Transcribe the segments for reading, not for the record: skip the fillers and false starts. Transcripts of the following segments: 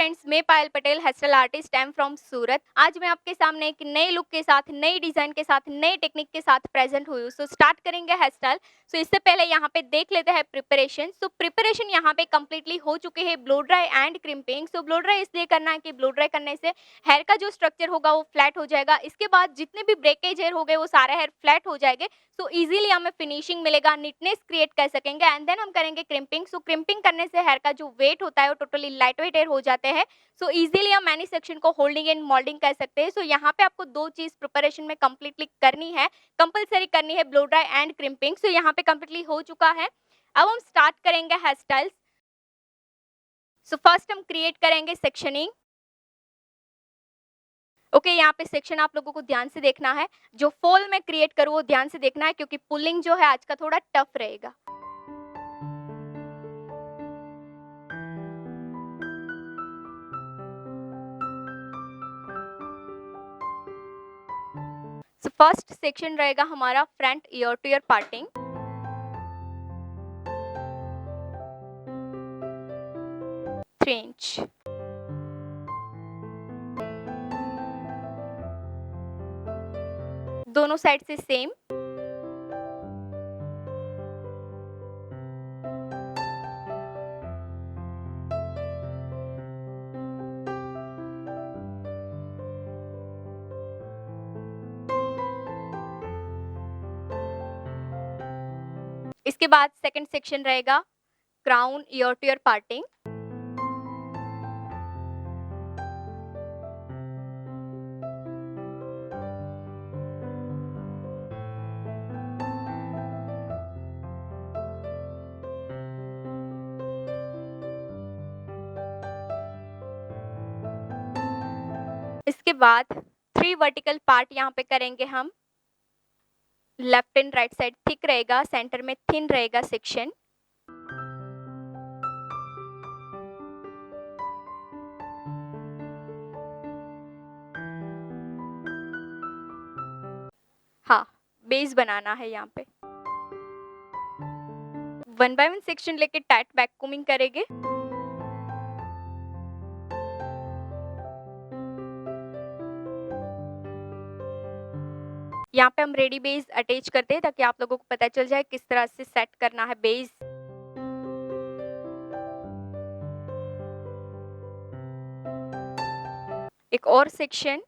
Friends, मैं Payal Patel, hairstyle artist, I am from Surat. आज मैं आपके सामने एक नए लुक के साथ, नई डिजाइन के साथ, नई टेक्निक के साथ प्रेजेंट हुई हूँ। सो स्टार्ट करेंगे हेयर स्टाइल। सो इससे पहले यहाँ पे देख लेते हैं प्रिपरेशन। सो प्रिपरेशन यहाँ पे कंप्लीटली हो चुके हैं, blow dry and crimping. So blow dry इसलिए करना है कि ब्लो ड्राई करने से हेयर का जो स्ट्रक्चर होगा वो फ्लैट हो जाएगा। इसके बाद जितने भी ब्रेकेज हेयर हो गए वो सारे हेयर फ्लैट हो जाएंगे। सो इजीली हमें फिनिशिंग मिलेगा, नीटनेस क्रिएट कर सकेंगे। एंड देन हम करेंगे क्रिम्पिंग। सो क्रिम्पिंग करने से हेयर का जो वेट होता है वो टोटली लाइट वेट हेयर हो जाते हैं। सो इजीली हम मैनी सेक्शन को होल्डिंग एंड मोल्डिंग कर सकते हैं। सो यहाँ पे आपको दो चीज प्रिपरेशन में कंप्लीटली करनी है, कंपलसरी करनी है, ब्लो ड्राई एंड क्रिम्पिंग। सो यहाँ पे कंप्लीटली हो चुका है। अब हम स्टार्ट करेंगे हेयर स्टाइल्स। सो फर्स्ट हम क्रिएट करेंगे सेक्शनिंग। ओके, यहाँ पे सेक्शन आप लोगों को ध्यान से देखना है। जो फॉल में क्रिएट करूँ वो ध्यान से देखना है, क्योंकि पुलिंग जो है आज का थोड़ा टफ रहेगा। सो फर्स्ट सेक्शन रहेगा हमारा front ear to ear parting. 3 inch. दोनों साइड से सेम। इसके बाद सेकंड सेक्शन रहेगा crown ear to ear parting. इसके बाद 3 वर्टिकल पार्ट यहाँ पे करेंगे हम। Left and right side thick रहेगा, सेंटर में थिन रहेगा सेक्शन। हाँ, बेस बनाना है यहाँ पे। 1 बाय 1 सेक्शन लेके टाइट बैक कोमिंग करेंगे। यहाँ पे हम रेडी बेस अटैच करते हैं ताकि आप लोगों को पता चल जाए किस तरह से सेट करना है बेस। एक और सेक्शन।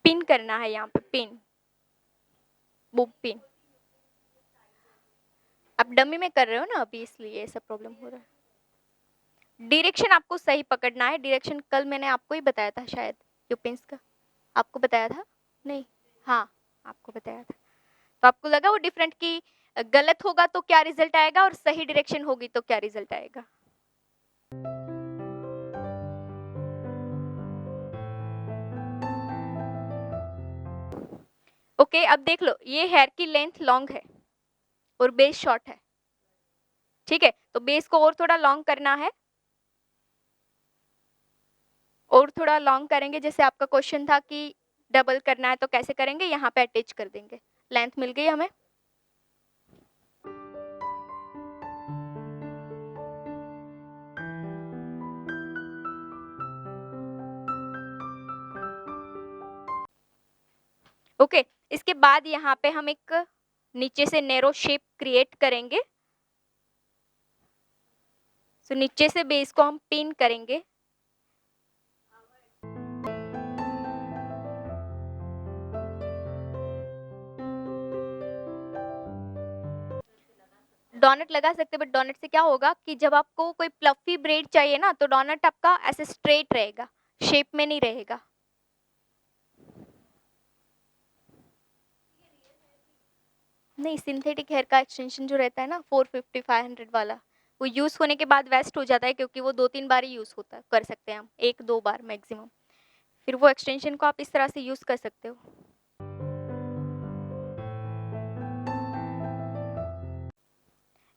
पिन करना है यहाँ पे, पिन, बुक पिन। आप डमी में कर रहे हो ना अभी, इसलिए ऐसा प्रॉब्लम हो रहा है। डायरेक्शन आपको सही पकड़ना है। डायरेक्शन कल मैंने आपको ही बताया था शायद, यो पिंस का आपको बताया था नहीं? हाँ, आपको बताया था। तो आपको लगा वो डिफरेंट की गलत होगा तो क्या रिजल्ट आएगा और सही डायरेक्शन होगी तो क्या रिजल्ट आएगा। ओके, अब देख लो, ये हेयर की लेंथ लॉन्ग है और बेस शॉर्ट है। ठीक है, तो बेस को और थोड़ा लॉन्ग करना है, और थोड़ा लॉन्ग करेंगे। जैसे आपका क्वेश्चन था कि डबल करना है तो कैसे करेंगे, यहाँ पे अटैच कर देंगे। लेंथ मिल गई हमें। ओके, इसके बाद यहाँ पे हम एक नीचे से नैरो शेप क्रिएट करेंगे। सो नीचे से बेस को हम पिन करेंगे। डोनट लगा सकते हैं, बट डोनट से क्या होगा कि जब आपको कोई प्लफी ब्रेड चाहिए ना, तो डोनट आपका ऐसे स्ट्रेट रहेगा, शेप में नहीं रहेगा। नहीं, सिंथेटिक हेयर का एक्सटेंशन जो रहता है ना 450 500 वाला, वो यूज होने के बाद वेस्ट हो जाता है, क्योंकि वो 2-3 बार ही यूज होता है, कर सकते हैं हम 1-2 बार मैक्सिमम। फिर वो एक्सटेंशन को आप इस तरह से यूज कर सकते हो।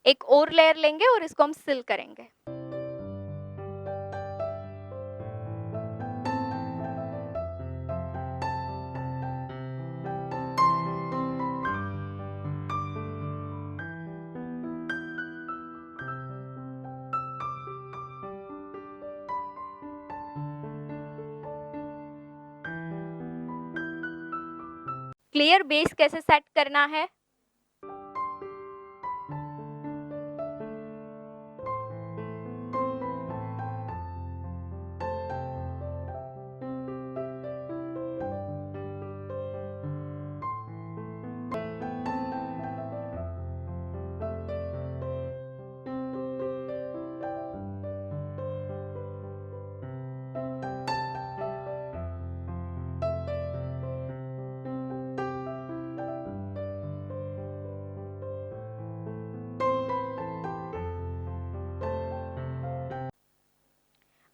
एक और लेयर लेंगे और इसको हम सिल करेंगे। क्लियर बेस कैसे सेट करना है?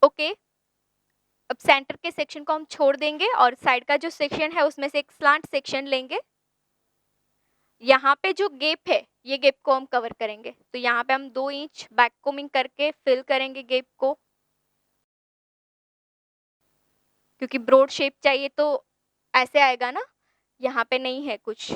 ओके, अब सेंटर के सेक्शन को हम छोड़ देंगे और साइड का जो सेक्शन है उसमें से एक स्लांट सेक्शन लेंगे। यहाँ पे जो गैप है, ये गैप को हम कवर करेंगे। तो यहाँ पे हम 2 इंच बैक कोमिंग करके फिल करेंगे गैप को, क्योंकि ब्रॉड शेप चाहिए तो ऐसे आएगा ना, यहाँ पे नहीं है कुछ।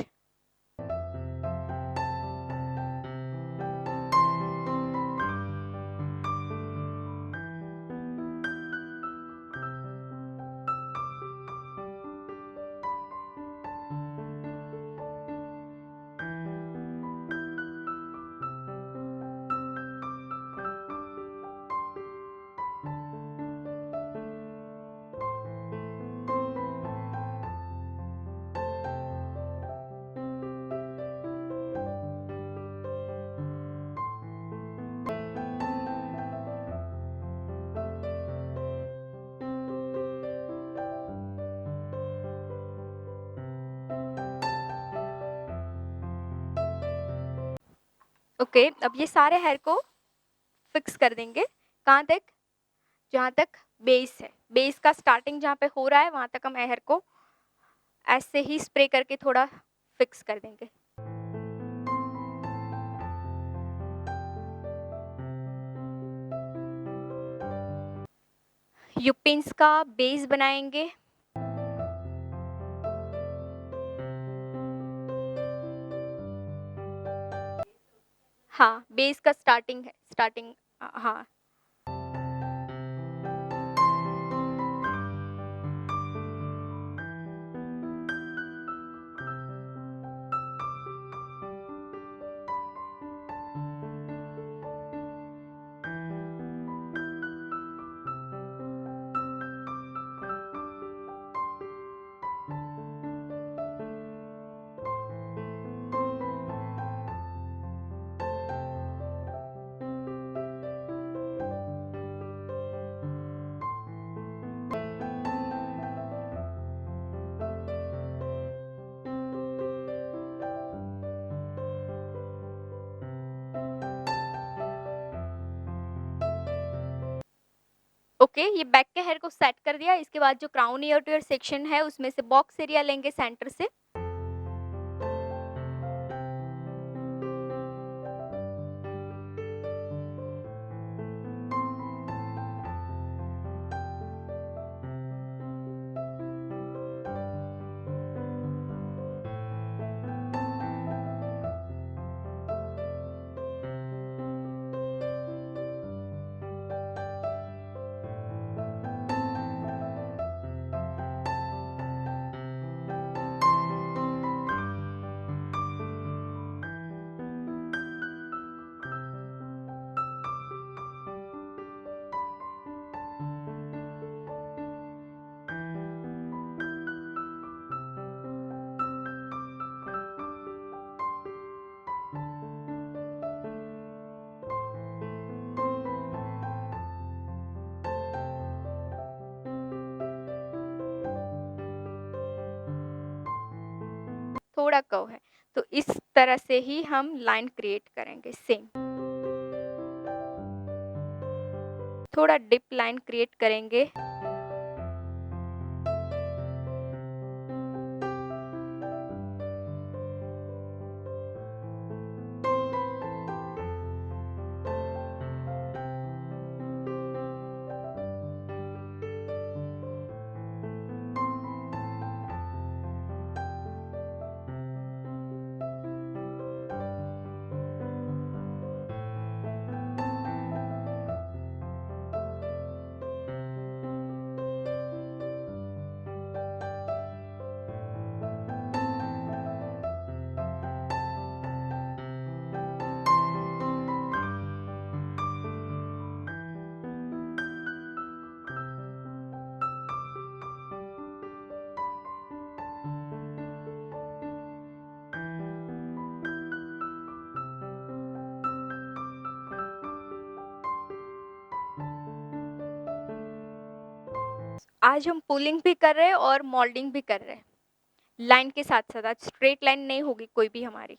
ओके, अब ये सारे हेयर को फिक्स कर देंगे। कहाँ तक? जहाँ तक बेस है। बेस का स्टार्टिंग जहाँ पे हो रहा है, वहाँ तक हम हेयर को ऐसे ही स्प्रे करके थोड़ा फिक्स कर देंगे। यूपिन्स का बेस बनाएंगे। हाँ, बेस का स्टार्टिंग है, स्टार्टिंग। हाँ। ओके, ये बैक के हेयर को सेट कर दिया। इसके बाद जो crown ear to ear section है, उसमें से बॉक्स एरिया लेंगे सेंटर से। थोड़ा कर्व है। तो इस तरह से ही हम लाइन क्रिएट करेंगे सेम। थोड़ा डिप लाइन क्रिएट करेंगे। आज हम पुलिंग भी कर रहे हैं और मोल्डिंग भी कर रहे हैं लाइन के साथ साथ। आज स्ट्रेट लाइन नहीं होगी कोई भी हमारी।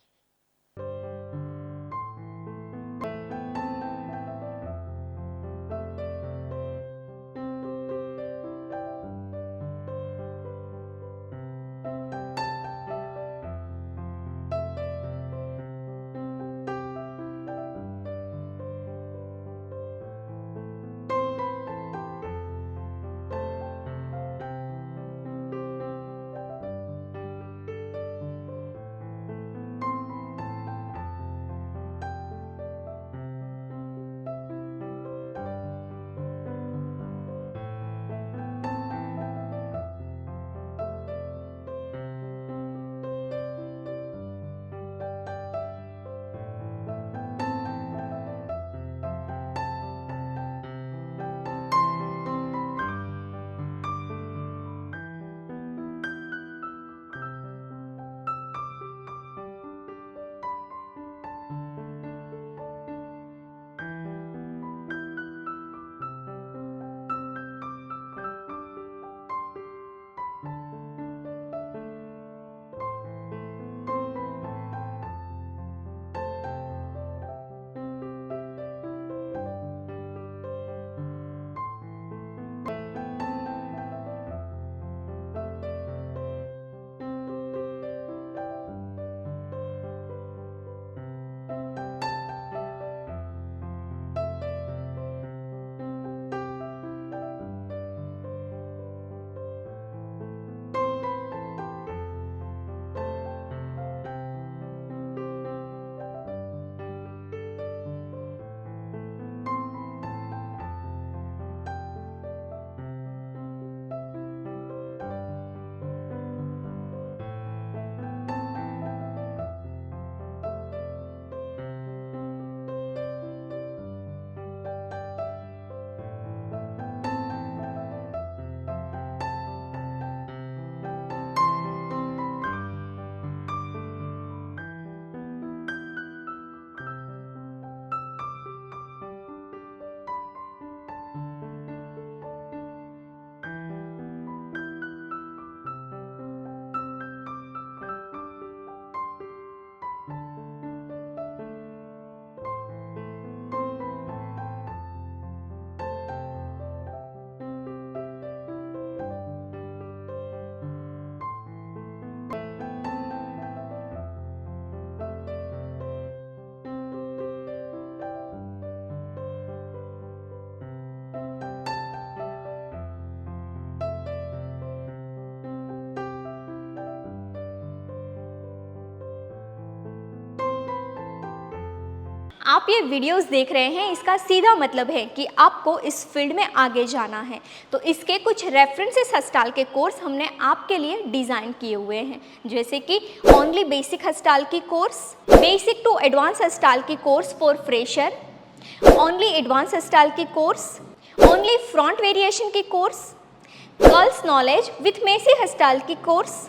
आप ये वीडियोस देख रहे हैं, इसका सीधा मतलब है कि आपको इस फील्ड में आगे जाना है। तो इसके कुछ रेफरेंसेस हस्ताल के कोर्स हमने आपके लिए डिज़ाइन किए हुए हैं, जैसे कि ओनली बेसिक हस्ताल की course, basic to advance hairstyle की course for fresher, only advance hairstyle की कोर्स, ओनली फ्रंट वेरिएशन की course, girls knowledge with messy hairstyle की कोर्स,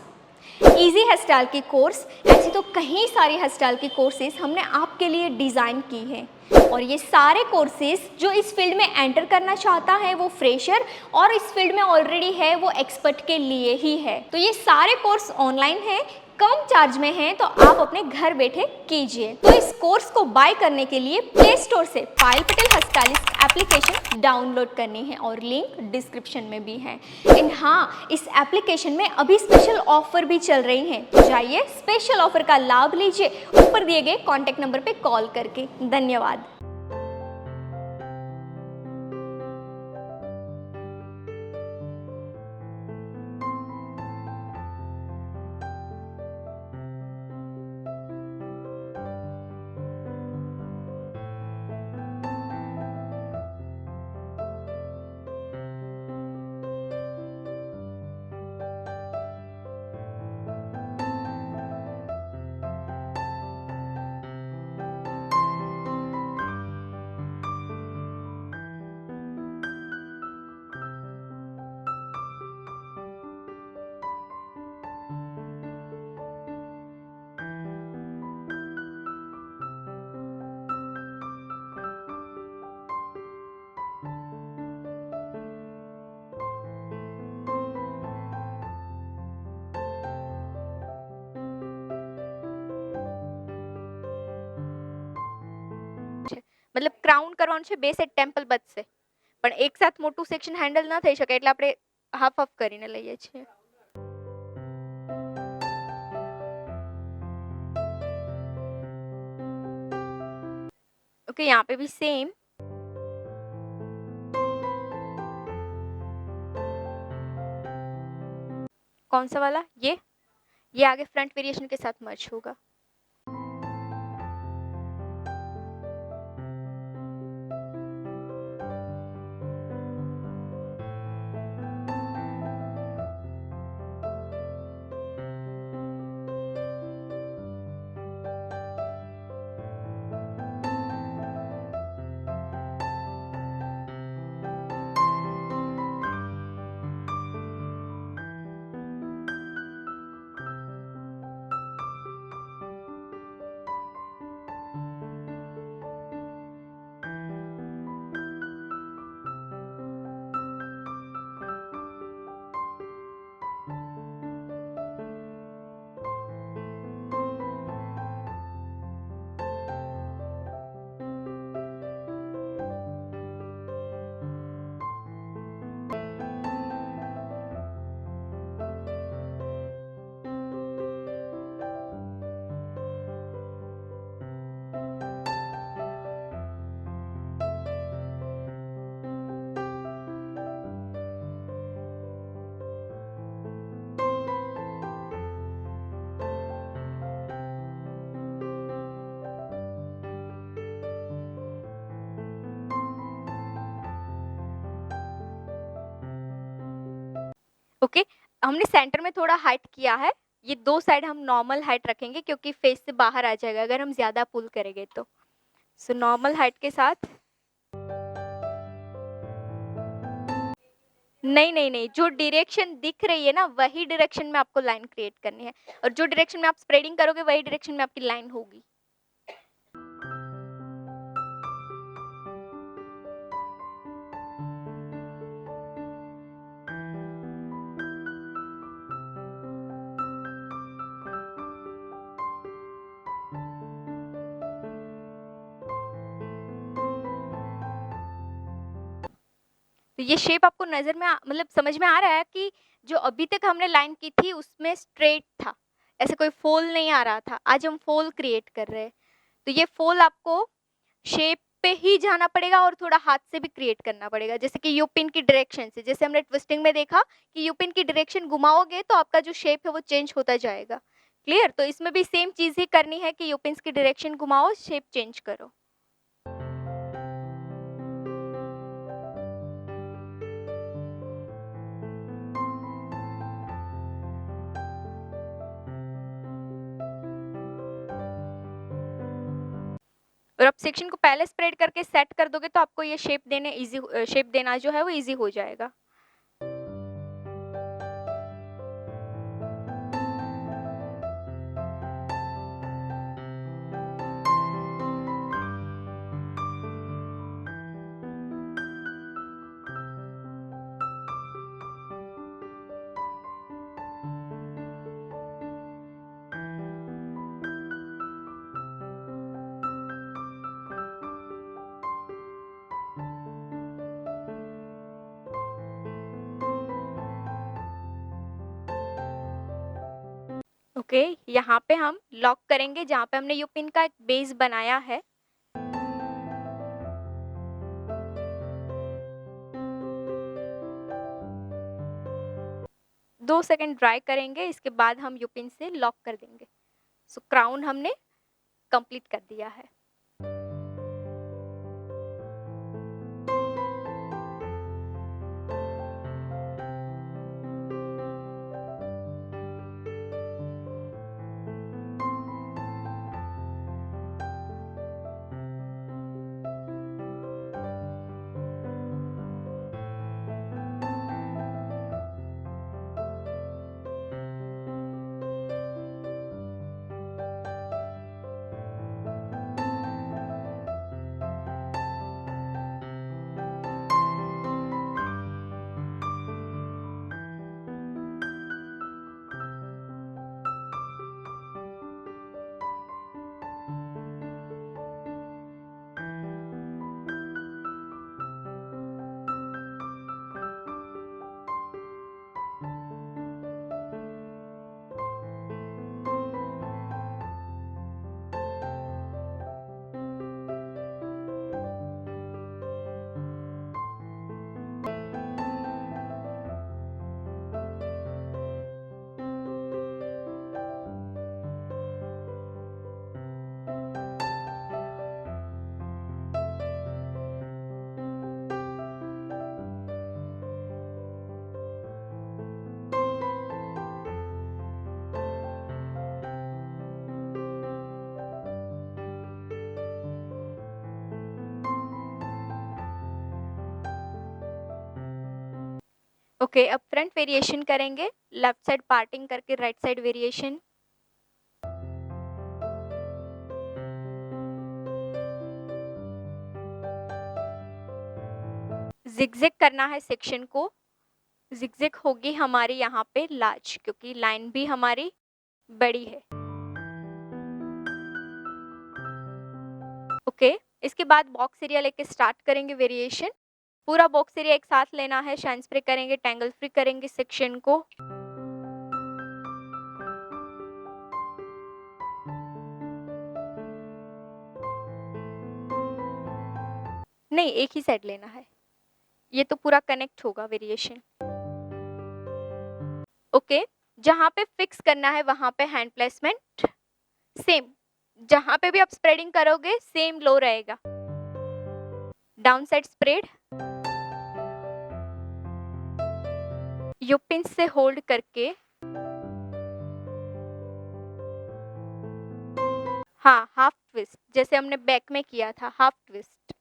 इजी हस्ताल की कोर्स। ऐसी तो कई सारी हस्ताल की कोर्सेज हमने आपके लिए डिज़ाइन की हैं। और ये सारे कोर्सेज जो इस फील्ड में एंटर करना चाहता है वो फ्रेशर, और इस फील्ड में ऑलरेडी है वो एक्सपर्ट के लिए ही है। तो ये सारे कोर्स ऑनलाइन है, कम चार्ज में हैं तो आप अपने घर बैठे कीजिए। तो इस कोर्स को बाय करने के लिए प्ले स्टोर से Payal Patel hairstylist application download करनी है और लिंक डिस्क्रिप्शन में भी है। एंड हाँ, इस एप्लीकेशन में अभी स्पेशल ऑफर भी चल रही हैं, तो जाइए स्पेशल ऑफर का लाभ लीजिए ऊपर दिए गए कॉन्टैक्ट नंबर पे कॉल करके। धन्यवाद। મતલબ ક્રાઉન કરવાનું છે બે સેટ ટેમ્પલ બચશે, પણ એક સાથ મોટું સેક્શન હેન્ડલ ન થઈ શકે એટલે આપણે હાફ હાફ કરીને લઈએ છીએ. ओके, यहाँ पे भी सेम. कौन सा वाला? ये आगे फ्रंट वेरिएशन के साथ मर्ज होगा. ओके, हमने सेंटर में थोड़ा हाइट किया है. ये दो साइड हम नॉर्मल हाइट रखेंगे क्योंकि फेस से बाहर आ जाएगा अगर हम ज्यादा पुल करेंगे तो. सो नॉर्मल हाइट के साथ. नहीं नहीं नहीं, जो डायरेक्शन दिख रही है ना वही डायरेक्शन में आपको लाइन क्रिएट करनी है, और जो डायरेक्शन में आप स्प्रेडिंग करोगे वही डायरेक्शन में आपकी लाइन होगी. तो ये शेप आपको नजर में मतलब समझ में आ रहा है कि जो अभी तक हमने लाइन की थी उसमें स्ट्रेट था, ऐसे कोई फोल नहीं आ रहा था. आज हम फोल क्रिएट कर रहे हैं, तो ये फोल आपको शेप पे ही जाना पड़ेगा और थोड़ा हाथ से भी क्रिएट करना पड़ेगा. जैसे कि यू पिन की डायरेक्शन से, जैसे हमने ट्विस्टिंग में देखा कि यू पिन की डायरेक्शन घुमाओगे तो आपका जो शेप है वो चेंज होता जाएगा. क्लियर? तो इसमें भी सेम चीज ही करनी है कि यू पिन की डायरेक्शन घुमाओ, शेप चेंज करो. और आप सेक्शन को पहले स्प्रेड करके सेट कर दोगे तो आपको ये शेप देना जो है वो इजी हो जाएगा. ओके, यहाँ पे हम लॉक करेंगे जहाँ पे हमने यू पिन का एक बेस बनाया है। दो सेकंड ड्राई करेंगे, इसके बाद हम यू पिन से लॉक कर देंगे। सो क्राउन हमने कंप्लीट कर दिया है। ओके, अब फ्रंट वेरिएशन करेंगे, लेफ्ट साइड पार्टिंग करके राइट साइड वेरिएशन। ज़िगज़ैग करना है सेक्शन को। ज़िगज़ैग होगी हमारी यहाँ पे लार्ज, क्योंकि लाइन भी हमारी बड़ी है। ओके, इसके बाद बॉक्स एरिया लेके स्टार्ट करेंगे वेरिएशन। पूरा बॉक्स एरिया एक साथ लेना है, शाइन स्प्रे करेंगे, टैंगल फ्री करेंगे सेक्शन को। नहीं, एक ही साइड लेना है, ये तो पूरा कनेक्ट होगा वेरिएशन। ओके, जहाँ पे फिक्स करना है वहाँ पे हैंड प्लेसमेंट सेम, जहाँ पे भी आप स्प्रेडिंग करोगे सेम लो रहेगा। Down side spread, you pin से होल्ड करके, हाँ, हाफ ट्विस्ट जैसे हमने बैक में किया था, हाफ ट्विस्ट।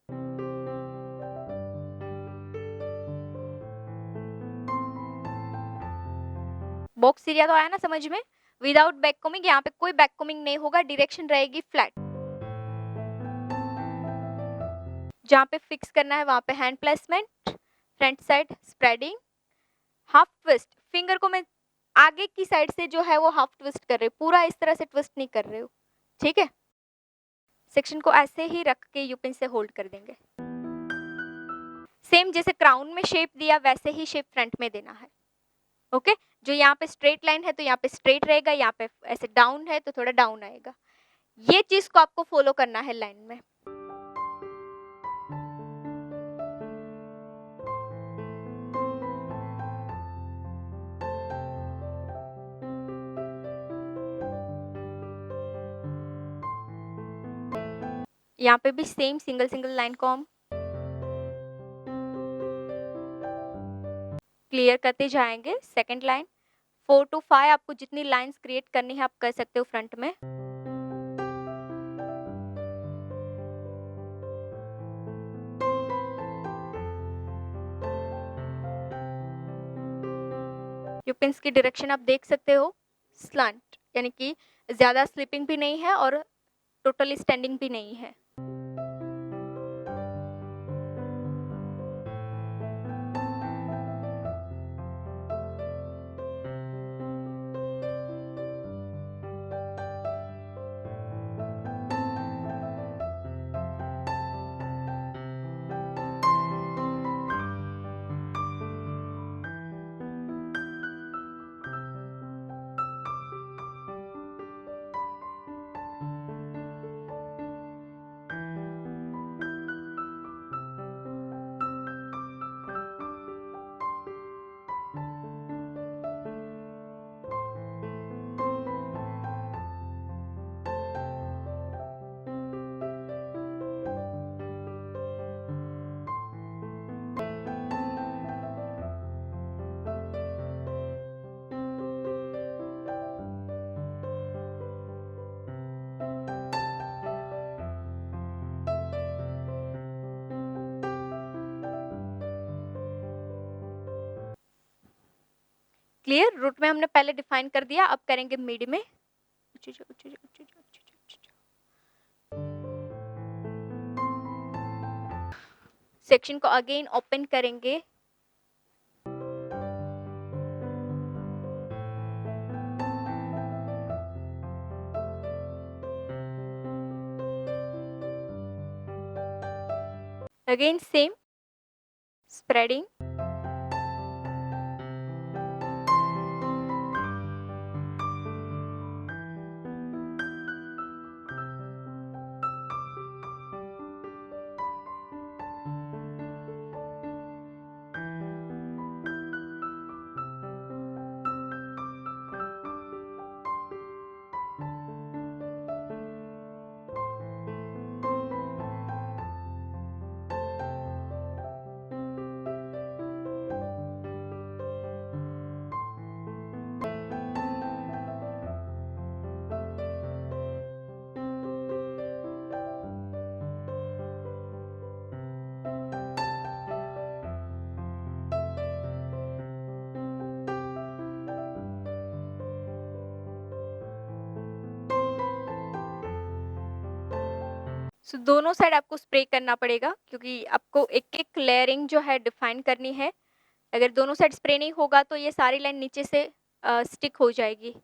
बॉक्स एरिया तो आया ना समझ में। विदाउट बैक कोमिंग, यहाँ पे कोई बैक कोमिंग नहीं होगा, डायरेक्शन रहेगी फ्लैट। जहाँ पे फिक्स करना है वहाँ पे hand placement, front side spreading, half twist. Finger को मैं आगे की साइड से जो है वो हाफ ट्विस्ट कर रही हूँ, पूरा इस तरह से ट्विस्ट नहीं कर रही हूँ, ठीक है। सेक्शन को ऐसे ही रख के यू पिन से होल्ड कर देंगे। सेम जैसे क्राउन में शेप दिया वैसे ही शेप फ्रंट में देना है। ओके, जो यहाँ पे स्ट्रेट लाइन है तो यहाँ पे स्ट्रेट रहेगा, यहाँ पे ऐसे डाउन है तो थोड़ा डाउन आएगा। ये चीज को आपको फॉलो करना है लाइन में। यहाँ पे भी सेम सिंगल सिंगल लाइन को हम क्लियर करते जाएंगे। सेकंड लाइन 4 to 5 आपको जितनी लाइंस क्रिएट करनी है आप कर सकते हो फ्रंट में। यूपिन्स की डायरेक्शन आप देख सकते हो, स्लांट, यानी कि ज्यादा स्लिपिंग भी नहीं है और टोटली स्टैंडिंग भी नहीं है। क्लियर? रूट में हमने पहले डिफाइन कर दिया, अब करेंगे मिड में। सेक्शन को अगेन ओपन करेंगे। Again same spreading. दोनों साइड आपको स्प्रे करना पड़ेगा क्योंकि आपको एक-एक लेयरिंग जो है डिफाइन करनी है। अगर दोनों साइड स्प्रे नहीं होगा तो ये सारी लाइन नीचे से स्टिक हो जाएगी।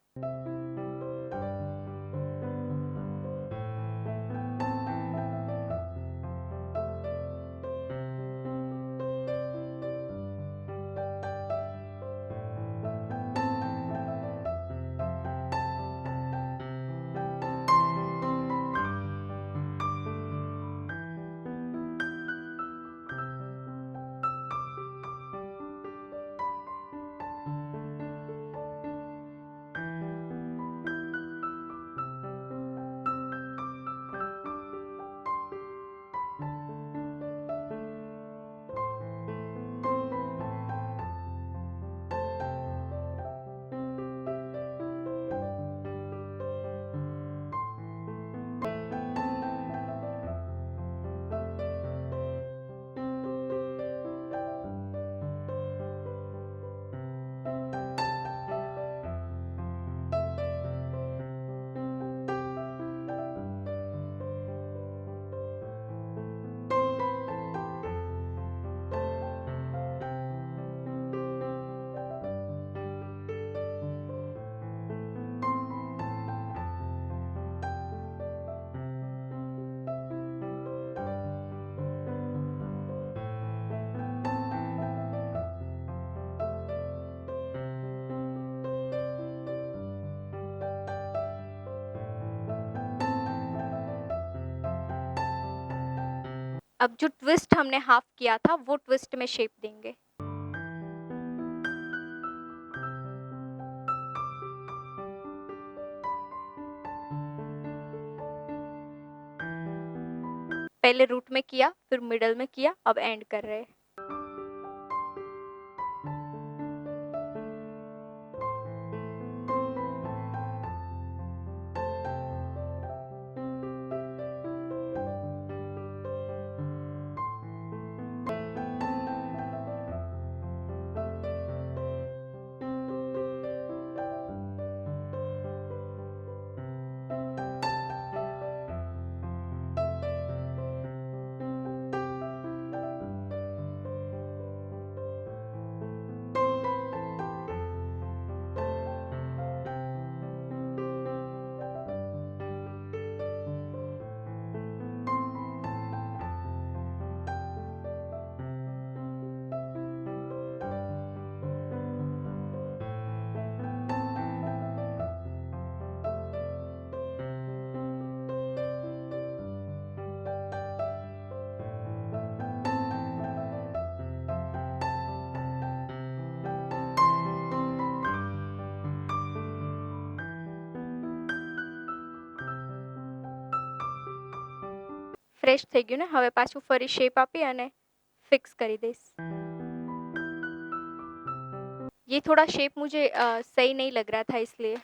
अब जो ट्विस्ट हमने हाफ किया था वो ट्विस्ट में शेप देंगे। पहले रूट में किया, फिर मिडल में किया, अब एंड कर रहे हैं। ફ્રેશ થઈ ગયું ને, હવે પાછું ફરી શેપ આપી અને ફિક્સ કરી દઈશ। ये थोड़ा शेप मुझे सही नहीं लग रहा था इसलिए।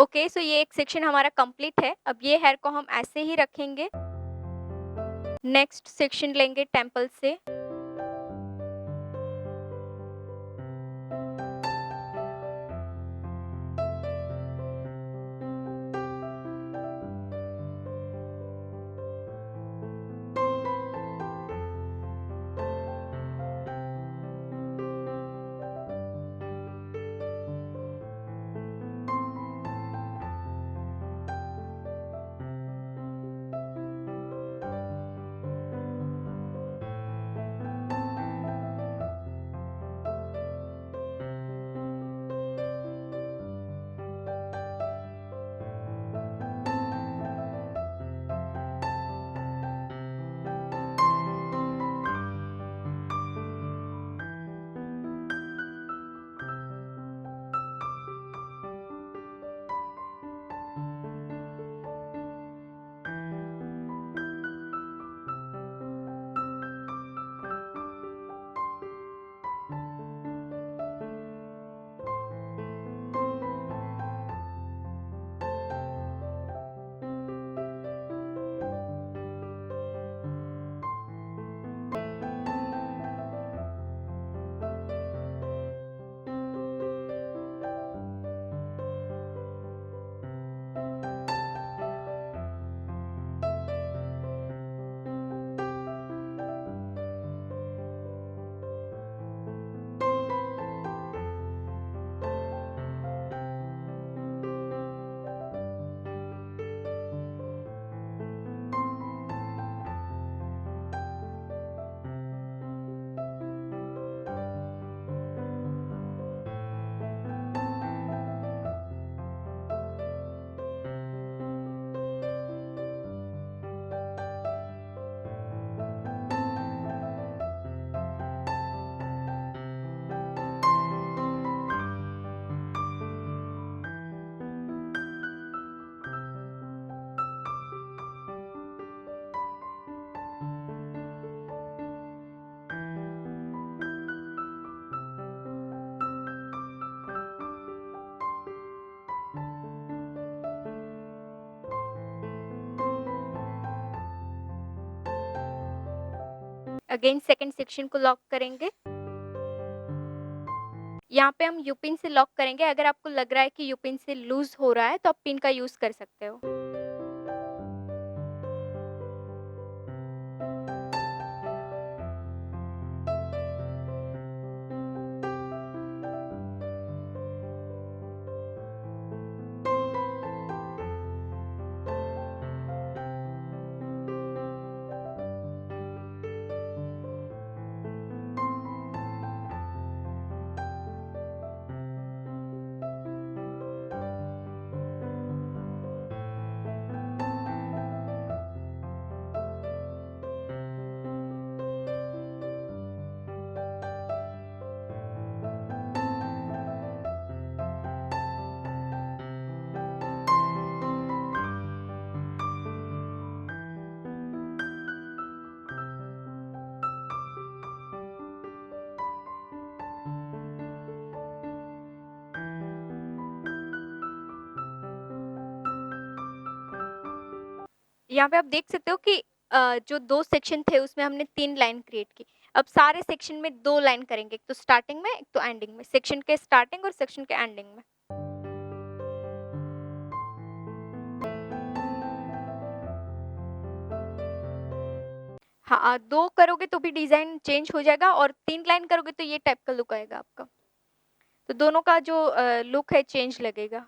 ओके, सो ये एक सेक्शन हमारा कंप्लीट है। अब ये हेयर को हम ऐसे ही रखेंगे। नेक्स्ट सेक्शन लेंगे टेम्पल से। अगेन सेकंड सेक्शन को लॉक करेंगे। यहाँ पे हम यू पिन से लॉक करेंगे। अगर आपको लग रहा है कि यू पिन से लूज़ हो रहा है तो आप पिन का यूज़ कर सकते हो। यहाँ पे आप देख सकते हो कि जो 2 सेक्शन थे उसमें हमने 3 लाइन क्रिएट की। अब सारे सेक्शन में 2 लाइन करेंगे, एक तो स्टार्टिंग में, एक तो एंडिंग में। सेक्शन के स्टार्टिंग और सेक्शन के एंडिंग में। हाँ, 2 करोगे तो भी डिज़ाइन चेंज हो जाएगा और 3 लाइन करोगे तो ये टाइप का लुक आएगा आपका। तो दोनों का जो लुक है चेंज लगेगा।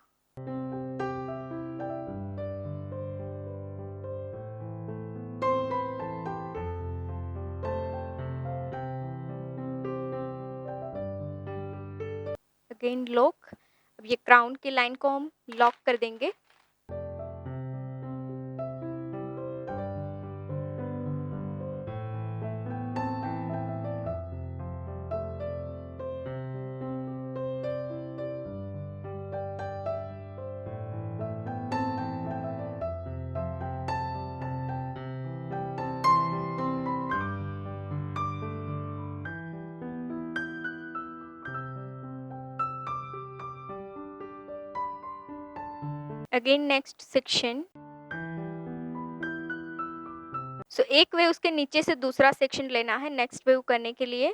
Again lock. अब ये क्राउन की लाइन को हम लॉक कर देंगे। Again next section. सो एक वेव उसके नीचे से दूसरा सेक्शन लेना है नेक्स्ट वेव करने के लिए।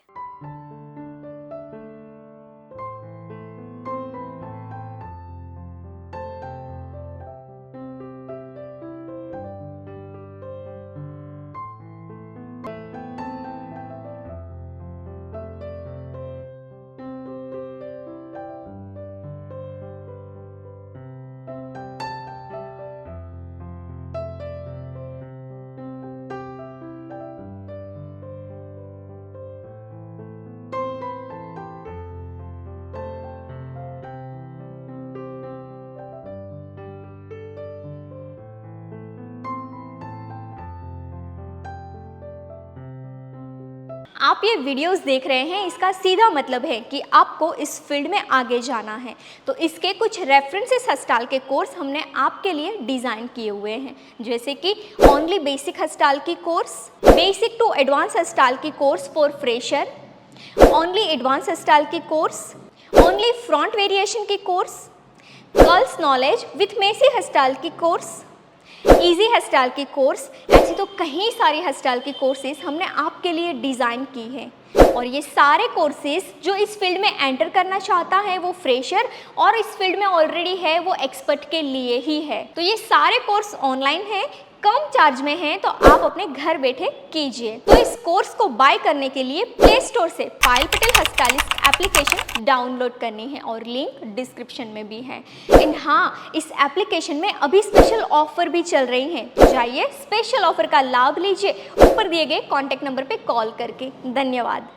आप ये वीडियोस देख रहे हैं, इसका सीधा मतलब है कि आपको इस फील्ड में आगे जाना है। तो इसके कुछ रेफरेंसेस हस्ताल के कोर्स हमने आपके लिए डिज़ाइन किए हुए हैं, जैसे कि ओनली बेसिक हस्ताल की course, basic to advance hairstyle की course for fresher, only advance hairstyle की कोर्स, ओनली फ्रंट वेरिएशन की course, curls knowledge with messy hairstyle की कोर्स, इजी हस्ताल की कोर्स। ऐसी तो कई सारी हस्ताल की कोर्सेज हमने आपके लिए डिज़ाइन की हैं, और ये सारे कोर्सेज जो इस फील्ड में एंटर करना चाहता है वो फ्रेशर, और इस फील्ड में ऑलरेडी है वो एक्सपर्ट के लिए ही है। तो ये सारे कोर्स ऑनलाइन हैं, कम चार्ज में हैं, तो आप अपने घर बैठे कीजिए। तो इस कोर्स को बाय करने के लिए प्ले स्टोर से पायल पटेल हस्तालिस्ट एप्लीकेशन डाउनलोड करनी है, और लिंक डिस्क्रिप्शन में भी है। एंड हाँ, इस एप्लीकेशन में अभी स्पेशल ऑफर भी चल रही हैं, तो जाइए स्पेशल ऑफर का लाभ लीजिए ऊपर दिए गए कॉन्टैक्ट नंबर पे कॉल करके। धन्यवाद।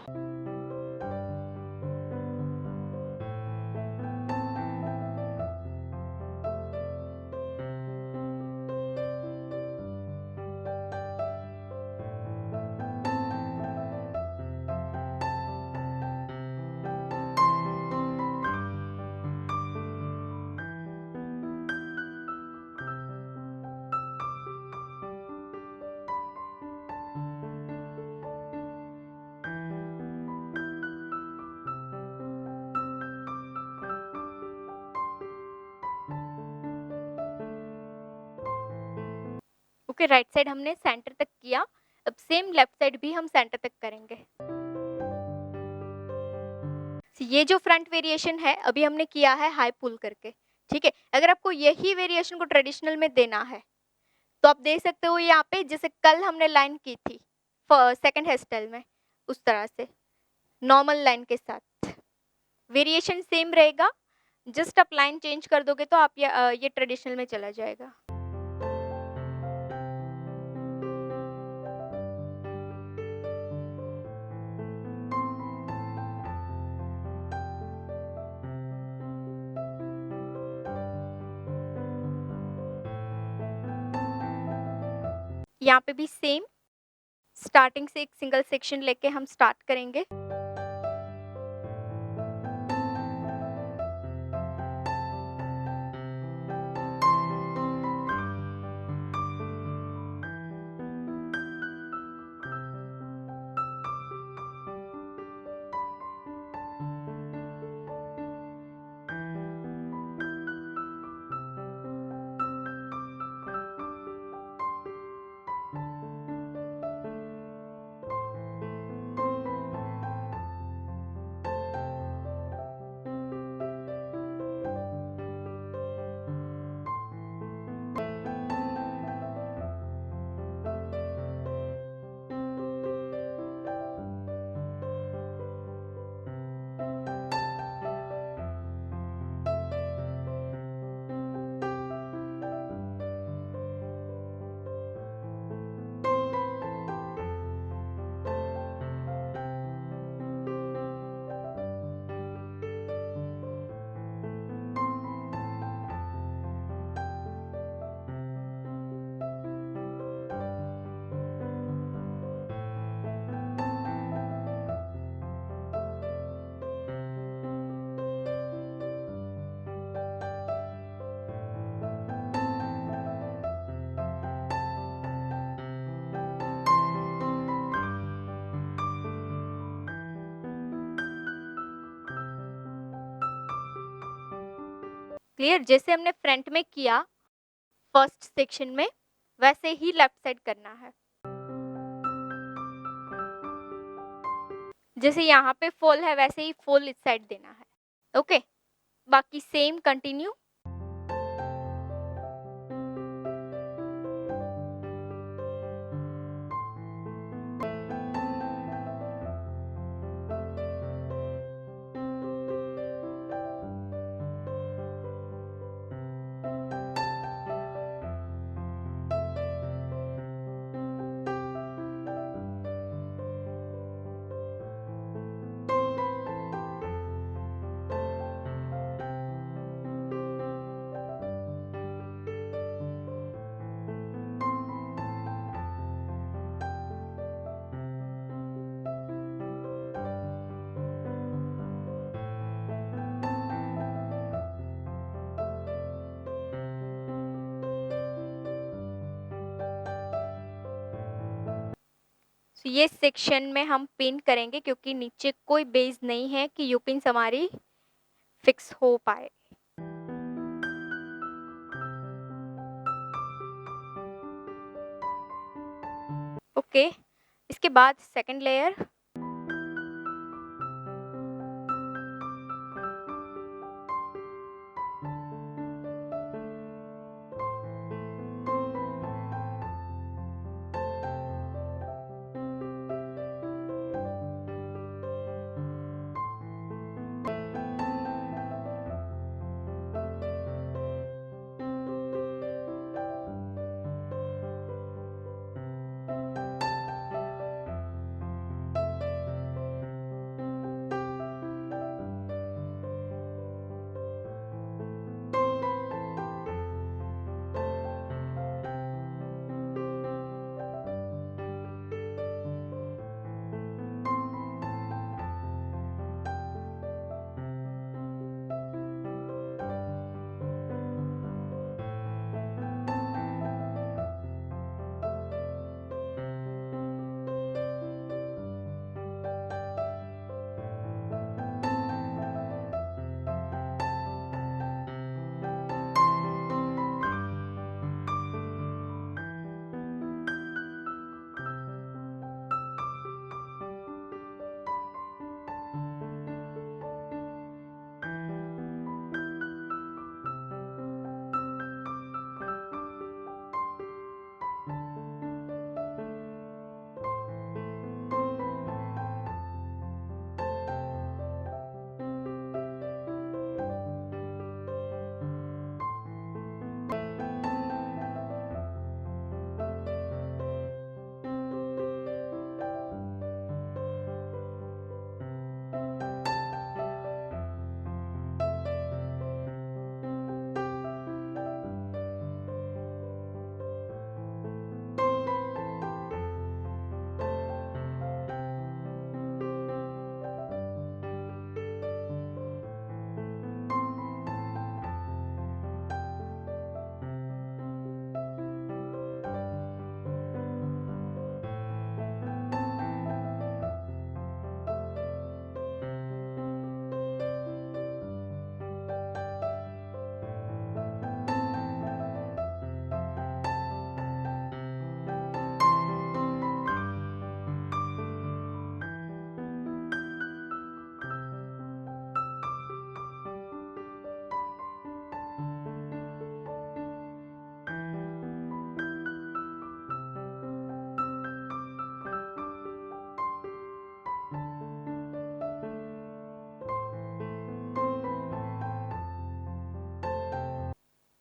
ओके, राइट साइड हमने सेंटर तक किया, अब सेम लेफ्ट साइड भी हम सेंटर तक करेंगे। ये जो फ्रंट वेरिएशन है अभी हमने किया है हाई पुल करके, ठीक है। अगर आपको यही वेरिएशन को ट्रेडिशनल में देना है तो आप देख सकते हो यहाँ पे, जैसे कल हमने लाइन की थी सेकंड हेयर स्टाइल में, उस तरह से नॉर्मल लाइन के साथ वेरिएशन सेम रहेगा, जस्ट आप लाइन चेंज कर दोगे तो आप ये ट्रेडिशनल में चला जाएगा। यहाँ पे भी सेम स्टार्टिंग से एक सिंगल सेक्शन लेके हम स्टार्ट करेंगे। क्लियर, जैसे हमने फ्रंट में किया फर्स्ट सेक्शन में, वैसे ही लेफ्ट साइड करना है। जैसे यहाँ पे फॉल है वैसे ही फॉल इस साइड देना है। ओके, बाकी सेम कंटिन्यू। तो ये सेक्शन में हम पिन करेंगे क्योंकि नीचे कोई बेस नहीं है कि यू पिन्स हमारी फिक्स हो पाए। ओके, इसके बाद सेकंड लेयर।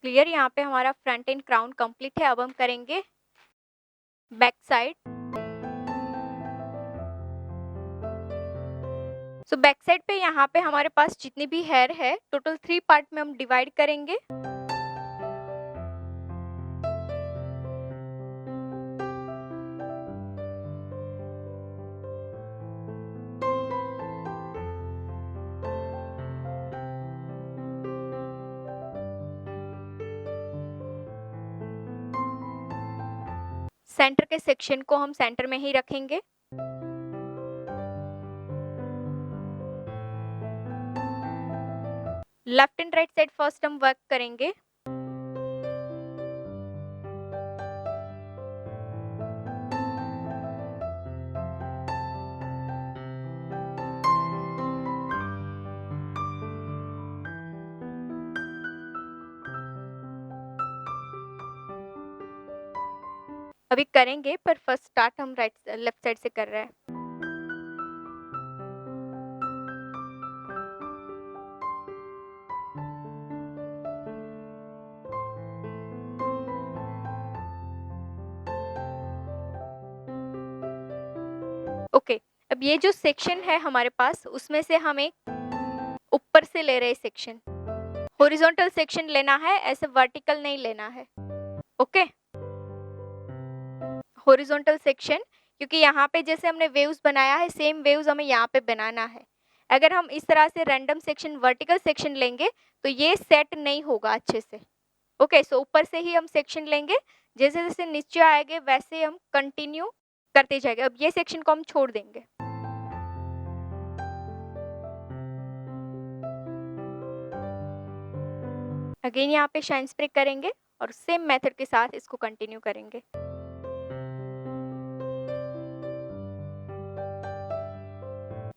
क्लियर, यहाँ पे हमारा फ्रंट एंड क्राउन कंप्लीट है। अब हम करेंगे back side. So back side पे यहाँ पे हमारे पास जितनी भी हेयर है टोटल 3 पार्ट में हम डिवाइड करेंगे। सेंटर के सेक्शन को हम सेंटर में ही रखेंगे। Left and right side first हम वर्क करेंगे। अभी करेंगे पर फर्स्ट स्टार्ट हम लेफ्ट साइड से कर रहे हैं। ओके, अब ये जो सेक्शन है हमारे पास उसमें से हम एक ऊपर से ले रहे हैं सेक्शन। हॉरिजॉन्टल सेक्शन लेना है, ऐसे वर्टिकल नहीं लेना है। ओके, हॉरिजॉन्टल सेक्शन, क्योंकि यहाँ पे जैसे हमने वेव्स बनाया है सेम वेव्स हमें यहाँ पे बनाना है। अगर हम इस तरह से रैंडम सेक्शन वर्टिकल सेक्शन लेंगे तो ये सेट नहीं होगा अच्छे से। ओके, सो ऊपर से ही हम सेक्शन लेंगे, जैसे जैसे नीचे आएंगे वैसे हम कंटिन्यू करते जाएंगे। अब ये सेक्शन को हम छोड़ देंगे। अगेन यहाँ पे शाइन स्प्रे करेंगे और सेम मेथड के साथ इसको कंटिन्यू करेंगे।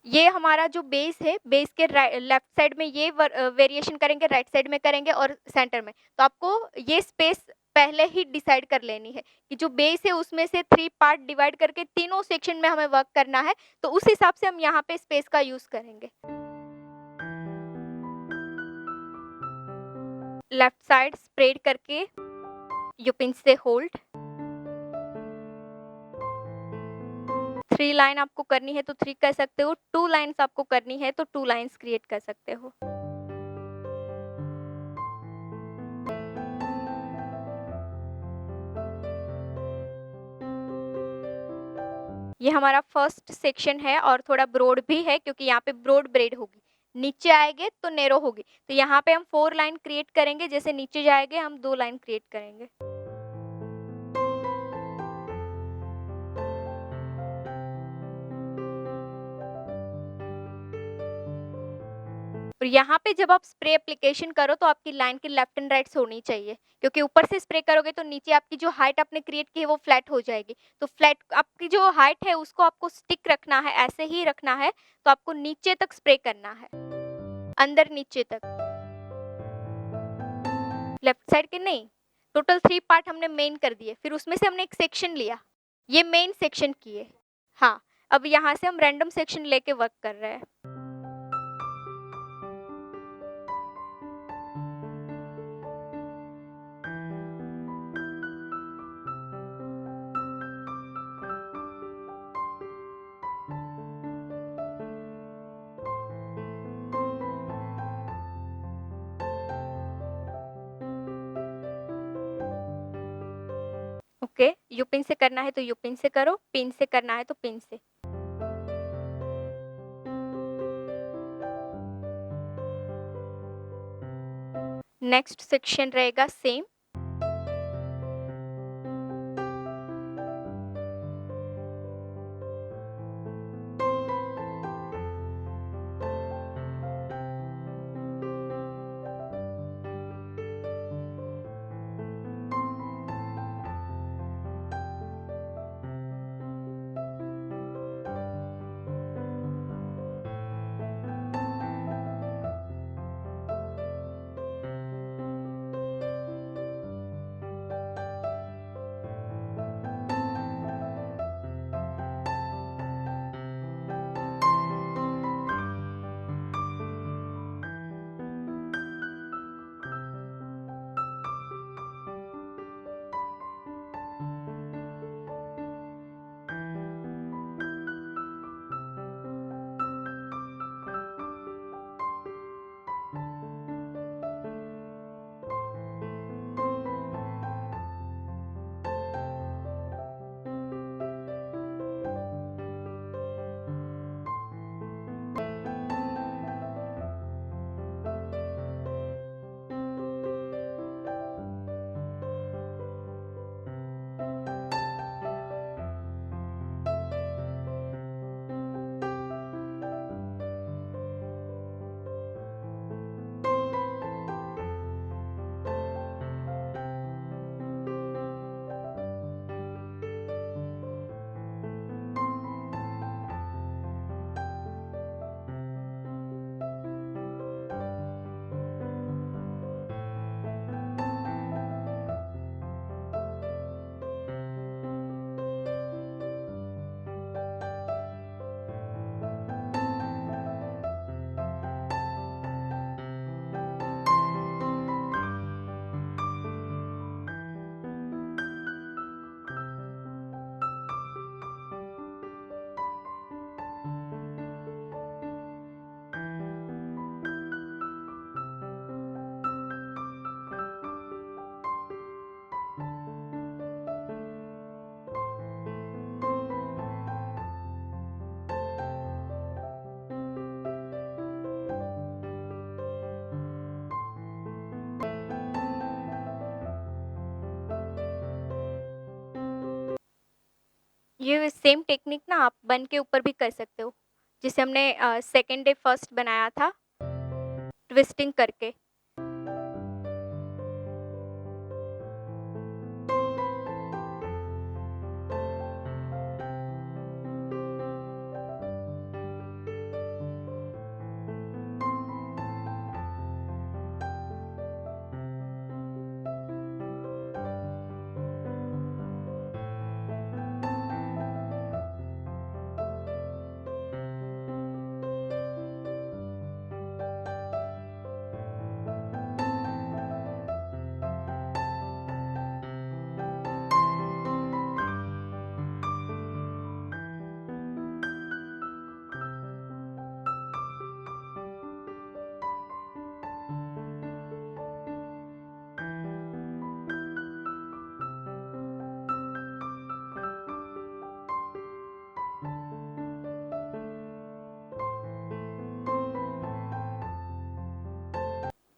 ये हमारा जो बेस है, बेस के लेफ्ट साइड में ये वेरिएशन करेंगे, राइट साइड में करेंगे और सेंटर में। तो आपको ये स्पेस पहले ही डिसाइड कर लेनी है कि जो बेस है उसमें से 3 पार्ट डिवाइड करके तीनों सेक्शन में हमें वर्क करना है, तो उस हिसाब से हम यहाँ पे स्पेस का यूज करेंगे। लेफ्ट साइड स्प्रेड करके यू पिन से होल्ड। 3 लाइन आपको करनी है तो 3 कर सकते हो, 2 लाइन्स आपको करनी है तो 2 लाइन्स क्रिएट कर सकते हो। ये हमारा फर्स्ट सेक्शन है और थोड़ा ब्रॉड भी है क्योंकि यहाँ पे ब्रॉड ब्रेड होगी, नीचे आएंगे तो नैरो होगी। तो यहाँ पे हम 4 लाइन क्रिएट करेंगे, जैसे नीचे जाएंगे हम 2 लाइन क्रिएट करेंगे। और यहाँ पे जब आप स्प्रे एप्लीकेशन करो तो आपकी लाइन की लेफ्ट एंड राइट होनी चाहिए, क्योंकि ऊपर से स्प्रे करोगे तो नीचे आपकी जो हाइट आपने क्रिएट की है वो फ्लैट हो जाएगी। तो फ्लैट आपकी जो हाइट है उसको आपको स्टिक रखना है, ऐसे ही रखना है। तो आपको नीचे तक स्प्रे करना है, अंदर नीचे तक। लेफ्ट साइड के नहीं, टोटल 3 पार्ट हमने मेन कर दिए, फिर उसमें से हमने एक सेक्शन लिया, ये मेन सेक्शन किए। हाँ, अब यहाँ से हम रैंडम सेक्शन लेके वर्क कर रहे हैं। ओके, यू पिन से करना है तो यू पिन से करो, पिन से करना है तो पिन से। नेक्स्ट सेक्शन रहेगा सेम। ये सेम टेक्निक ना आप बन के ऊपर भी कर सकते हो। जिसे हमने सेकंड डे फर्स्ट बनाया था, ट्विस्टिंग करके।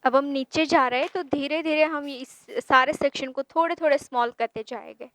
अब हम नीचे जा रहे हैं तो धीरे-धीरे हम इस सारे सेक्शन को थोड़े-थोड़े स्मॉल करते जाएँगे।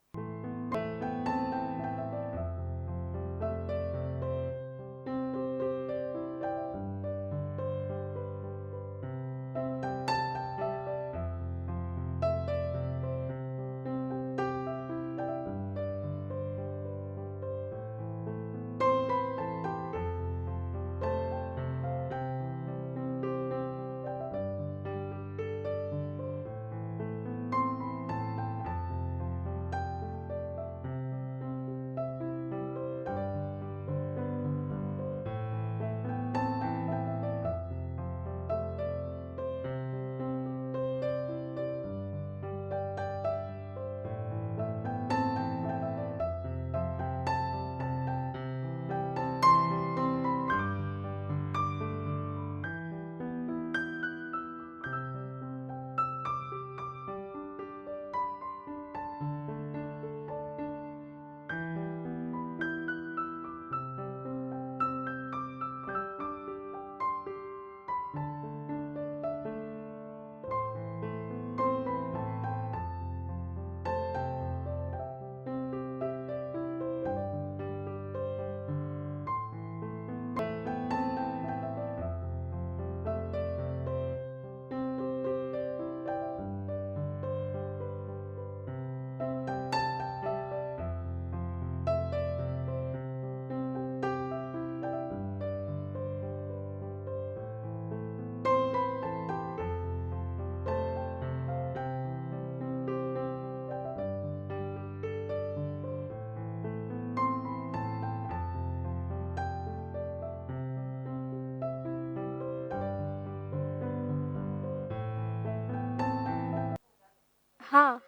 हाँ,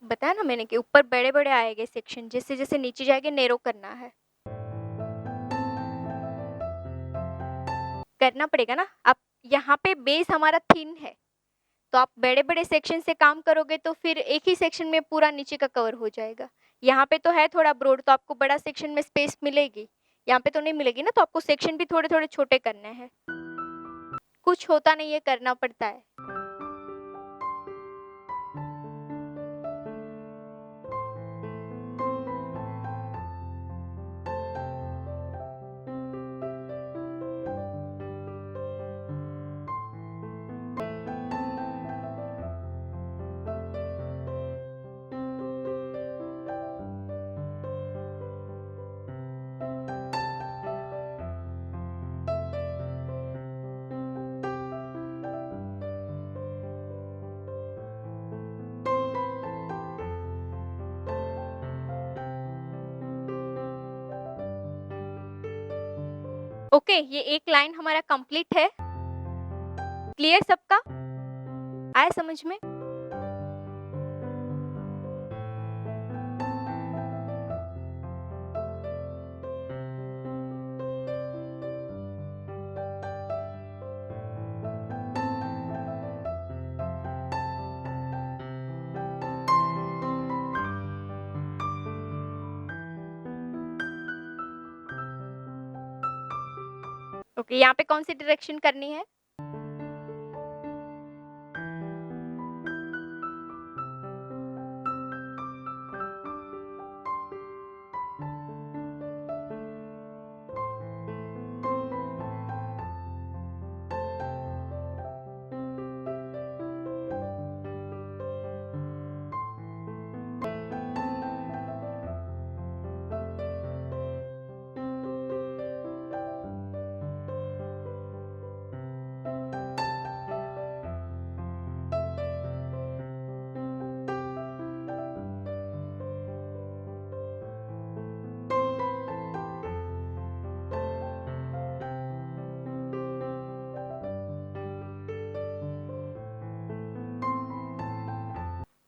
बताया ना मैंने कि ऊपर बड़े-बड़े आएँगे सेक्शन, जैसे-जैसे नीचे जाएँगे नैरो करना है। करना पड़ेगा ना, आप यहाँ पे बेस हमारा थिन है, तो आप बड़े-बड़े सेक्शन से काम करोगे तो फिर एक ही सेक्शन में पूरा नीचे का कवर हो जाएगा। यहाँ पे तो है थोड़ा ब्रॉड तो आपको बड़ा सेक्शन में स्पेस मिलेगी, यहाँ पे तो नहीं मिलेगी ना, तो आपको सेक्शन भी थोड़े-थोड़े छोटे करने हैं। कुछ होता नहीं है, करना पड़ता है। ओके, ये एक लाइन हमारा कंप्लीट है। क्लियर सबका? आया समझ में? ओके, यहाँ पे कौन सी डायरेक्शन करनी है?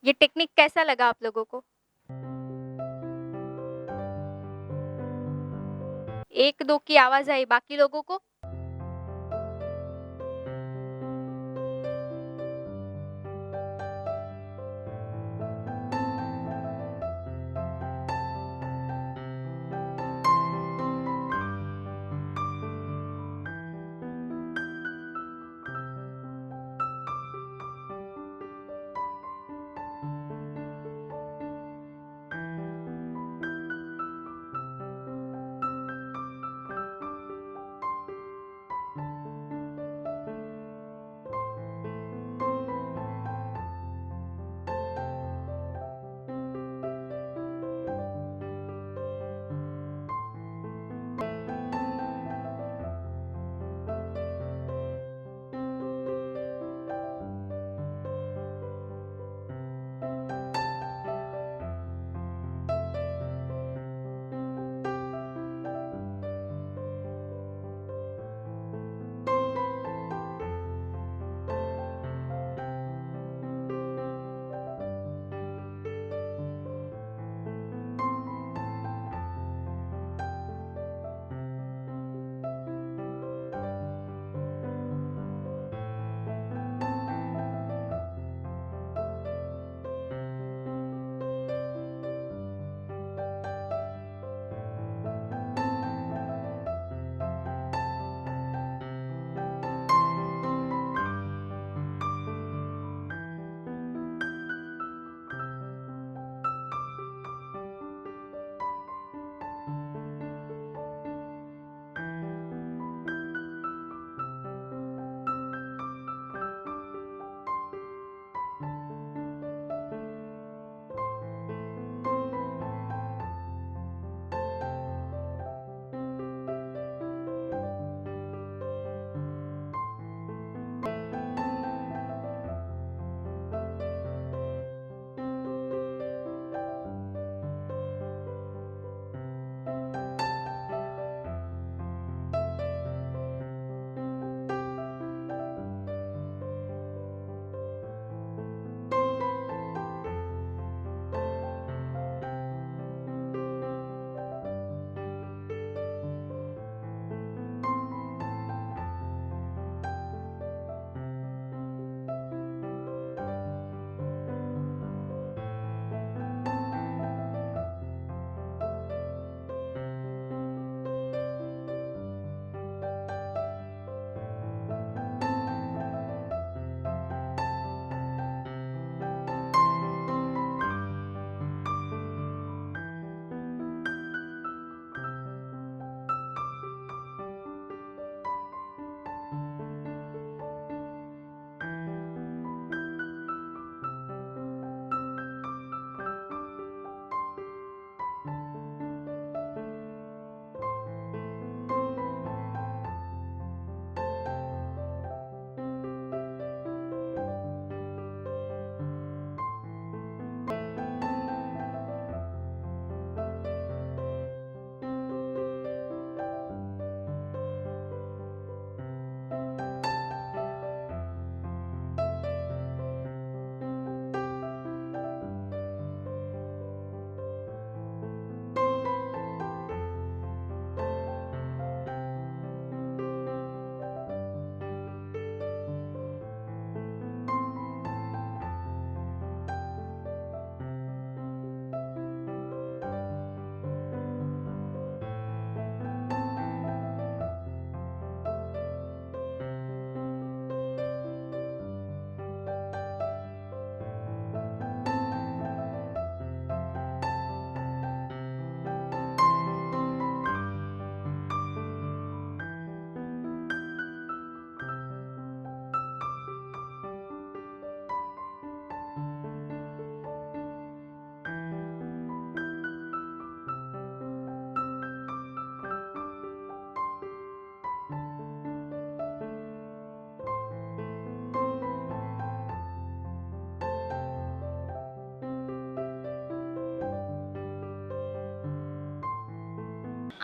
ये टेक्निक कैसा लगा आप लोगों को? 1-2 की आवाज़ आई, बाकी लोगों को?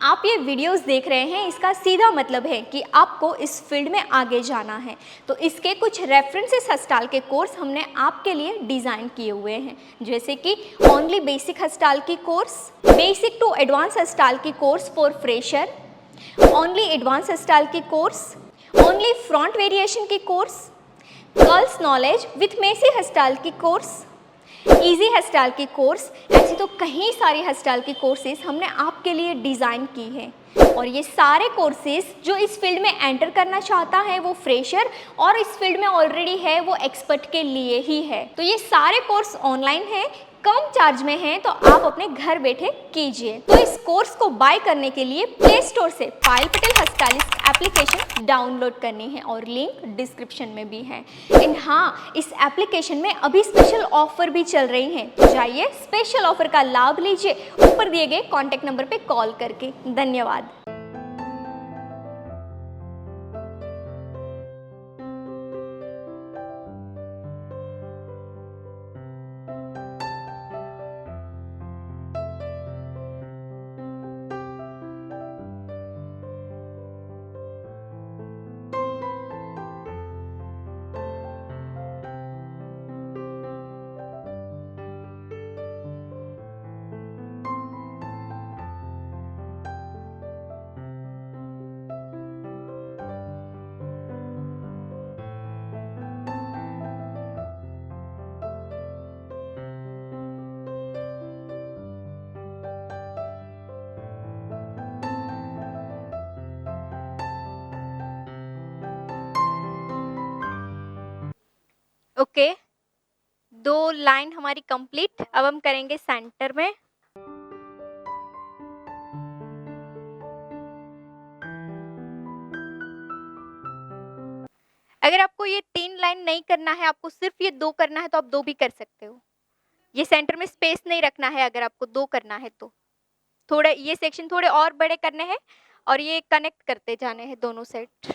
आप ये वीडियोस देख रहे हैं, इसका सीधा मतलब है कि आपको इस फील्ड में आगे जाना है। तो इसके कुछ रेफरेंसेस हस्ताल के कोर्स हमने आपके लिए डिज़ाइन किए हुए हैं, जैसे कि ओनली बेसिक हस्ताल की course, basic to advance hairstyle की course for fresher, only advance hairstyle की कोर्स, ओनली फ्रंट वेरिएशन की course, girls knowledge with messy hairstyle की कोर्स, इजी हस्ताल की कोर्स। ऐसी तो कई सारी हस्ताल की कोर्सेज हमने आपके लिए डिज़ाइन की है, और ये सारे कोर्सेज जो इस फील्ड में एंटर करना चाहता है वो फ्रेशर, और इस फील्ड में ऑलरेडी है वो एक्सपर्ट के लिए ही है। तो ये सारे कोर्स ऑनलाइन है, कम चार्ज में है, तो आप अपने घर बैठे कीजिए। तो इस कोर्स को बाय करने के लिए प्ले स्टोर से पायल पटेल हस्तालिस्ट एप्लीकेशन डाउनलोड करनी है, और लिंक डिस्क्रिप्शन में भी है। एंड हाँ, इस एप्लीकेशन में अभी स्पेशल ऑफर भी चल रही हैं, तो जाइए स्पेशल ऑफर का लाभ लीजिए ऊपर दिए गए कॉन्टैक्ट नंबर पे कॉल करके। धन्यवाद। ओके, 2 लाइन हमारी कंप्लीट। अब हम करेंगे सेंटर में। अगर आपको ये 3 लाइन नहीं करना है, आपको सिर्फ ये 2 करना है, तो आप 2 भी कर सकते हो। ये सेंटर में स्पेस नहीं रखना है अगर आपको 2 करना है तो। थोड़ा ये सेक्शन थोड़े और बड़े करने हैं, और ये कनेक्ट करते जाने हैं दोनों सेट।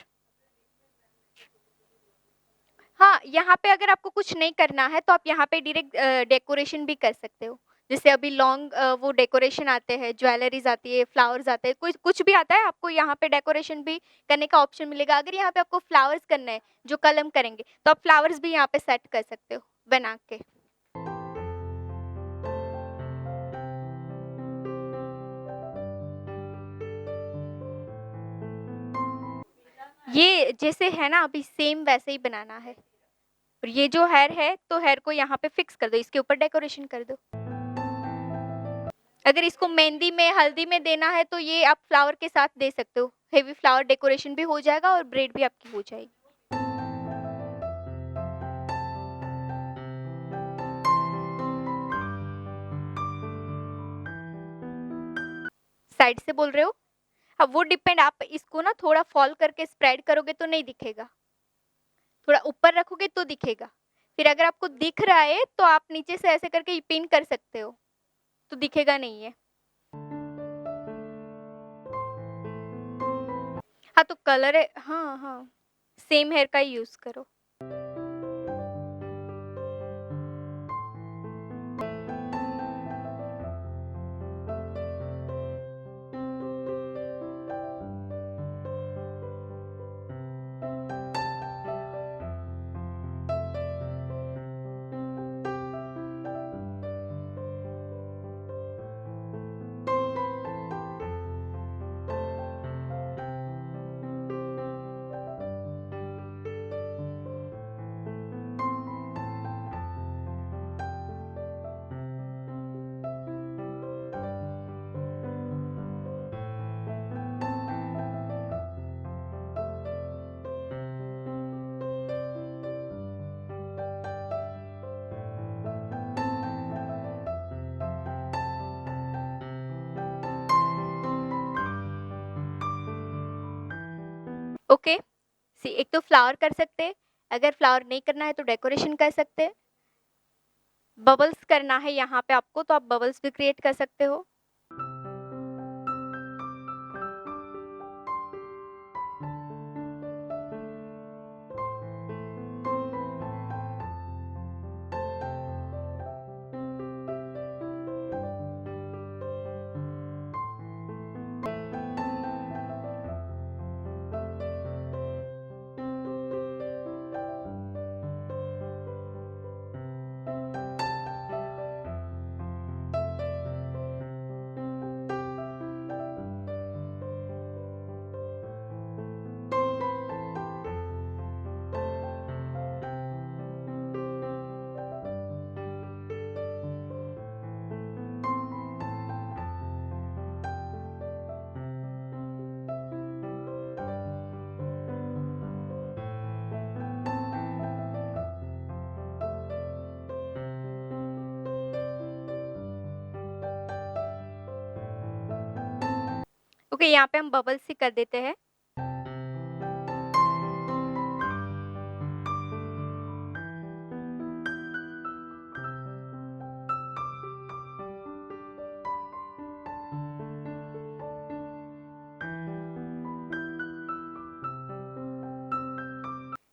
हाँ, यहाँ पे अगर आपको कुछ नहीं करना है तो आप यहाँ पे डायरेक्ट डेकोरेशन भी कर सकते हो। जैसे अभी लॉन्ग वो डेकोरेशन आते हैं, ज्वेलरीज आती है, फ्लावर्स आते हैं, कुछ कुछ भी आता है, आपको यहाँ पे डेकोरेशन भी करने का ऑप्शन मिलेगा। अगर यहाँ पे आपको फ्लावर्स करना है जो कल हम करेंगे, तो आप फ्लावर्स भी यहाँ पे सेट कर सकते हो बना के। ये जैसे है ना, अभी सेम वैसे ही बनाना है। और ये जो हेयर है, तो हेयर को यहाँ पे फिक्स कर दो, इसके ऊपर डेकोरेशन कर दो। अगर इसको मेहंदी में, हल्दी में देना है, तो ये आप फ्लावर के साथ दे सकते हो। हेवी फ्लावर डेकोरेशन भी हो जाएगा और ब्रेड भी आपकी हो जाएगी। साइड से बोल रहे हो? अब वो डिपेंड, आप इसको ना थोड़ा फॉल करके स्प्रेड करोगे तो नहीं दिखेगा, थोड़ा ऊपर रखोगे तो दिखेगा। फिर अगर आपको दिख रहा है तो आप नीचे से ऐसे करके पिन कर सकते हो, तो दिखेगा नहीं है। हाँ, तो कलर है, हाँ हाँ, सेम हेयर का ही यूज करो। ओके, सी एक तो फ्लावर कर सकते हैं, अगर फ्लावर नहीं करना है तो डेकोरेशन कर सकते हैं। बबल्स करना है यहाँ पे आपको, तो आप बबल्स भी क्रिएट कर सकते हो। ओके, यहाँ पे हम बबल्स ही कर देते हैं।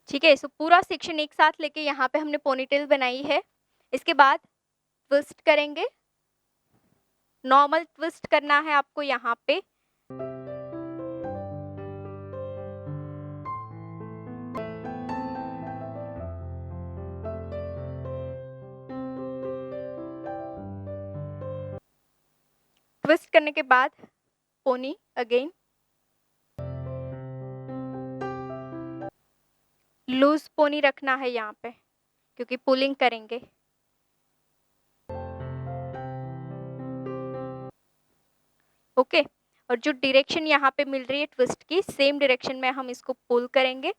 ठीक है, सो पूरा सेक्शन एक साथ लेके यहाँ पे हमने पोनीटेल बनाई है। इसके बाद ट्विस्ट करेंगे। नॉर्मल ट्विस्ट करना है आपको यहाँ पे। ट्विस्ट करने के बाद पोनी अगेन। लूज़ पोनी रखना है यहाँ पे क्योंकि पुलिंग करेंगे। ओके, और जो डायरेक्शन यहाँ पे मिल रही है ट्विस्ट की, सेम डायरेक्शन में हम इसको पुल करेंगे।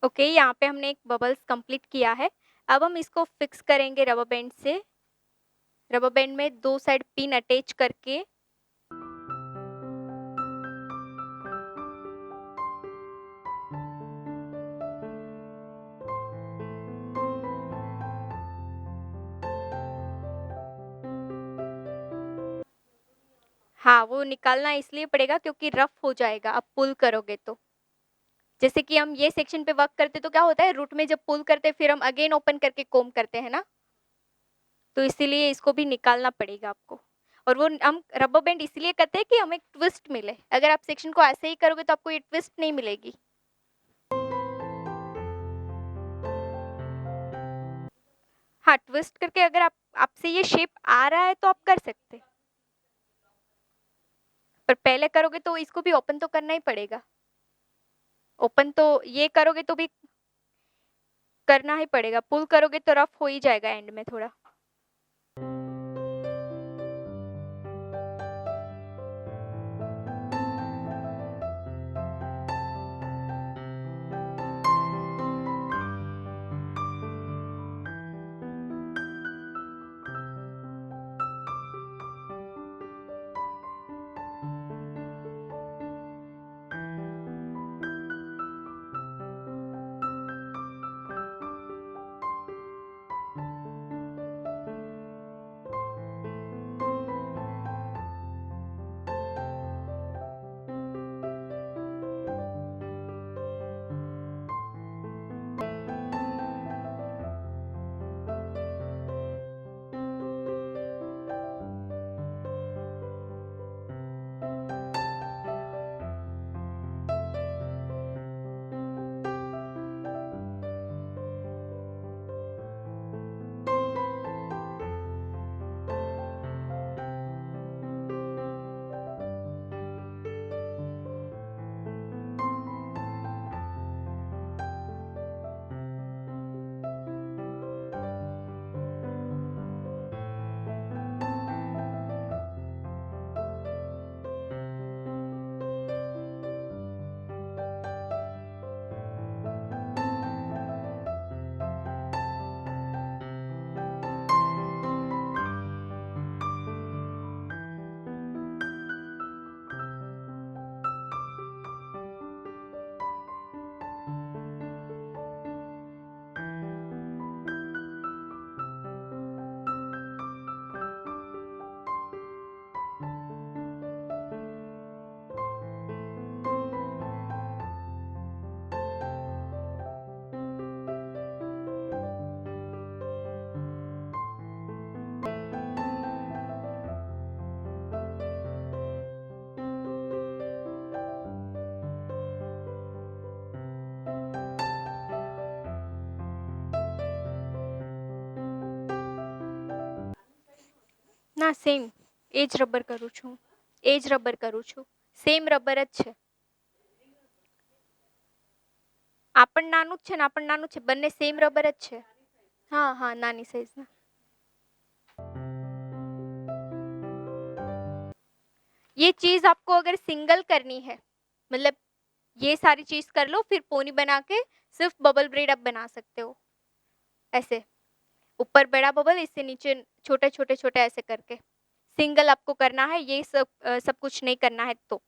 ओके, यहाँ पे हमने एक बबल्स कंप्लीट किया है। अब हम इसको फिक्स करेंगे रबर बैंड से। रबर बैंड में 2 साइड पिन अटैच करके हाँ, वो निकालना इसलिए पड़ेगा क्योंकि रफ हो जाएगा आप पुल करोगे तो। जैसे कि हम ये सेक्शन पे वर्क करते तो क्या होता है, रूट में जब पुल करते फिर हम अगेन ओपन करके कोम करते हैं ना, तो इसीलिए इसको भी निकालना पड़ेगा आपको। और वो हम रबर बैंड इसलिए करते हैं कि हमें ट्विस्ट मिले। अगर आप सेक्शन को ऐसे ही करोगे तो आपको ये ट्विस्ट नहीं मिलेगी। हाँ, ट्विस्ट करके अगर आपसे ये शेप आ रहा है तो आप कर सकते हैं। पर पहले करोगे तो इसको भी ओपन तो करना ही पड़ेगा। ओपन तो ये करोगे तो भी करना ही पड़ेगा, पुल करोगे तो रफ हो ही जाएगा एंड में थोड़ा। ના સેમ એ જ રબર કરું છું, એ જ રબર કરું છું, સેમ રબર જ છે. આ પણ નાનું જ છે ને આ પણ નાનું છે, બંને સેમ રબર જ છે. હા હા નાની સાઈઝના. ये चीज आपको अगर सिंगल करनी है, मतलब ये सारी चीज कर लो फिर पोनी बना के सिर्फ बबल ब्रेड आप बना सकते हो ऐसे, ऊपर बड़ा बबल, इससे नीचे छोटे छोटे छोटे ऐसे करके. सिंगल आपको करना है, ये सब कुछ नहीं करना है तो.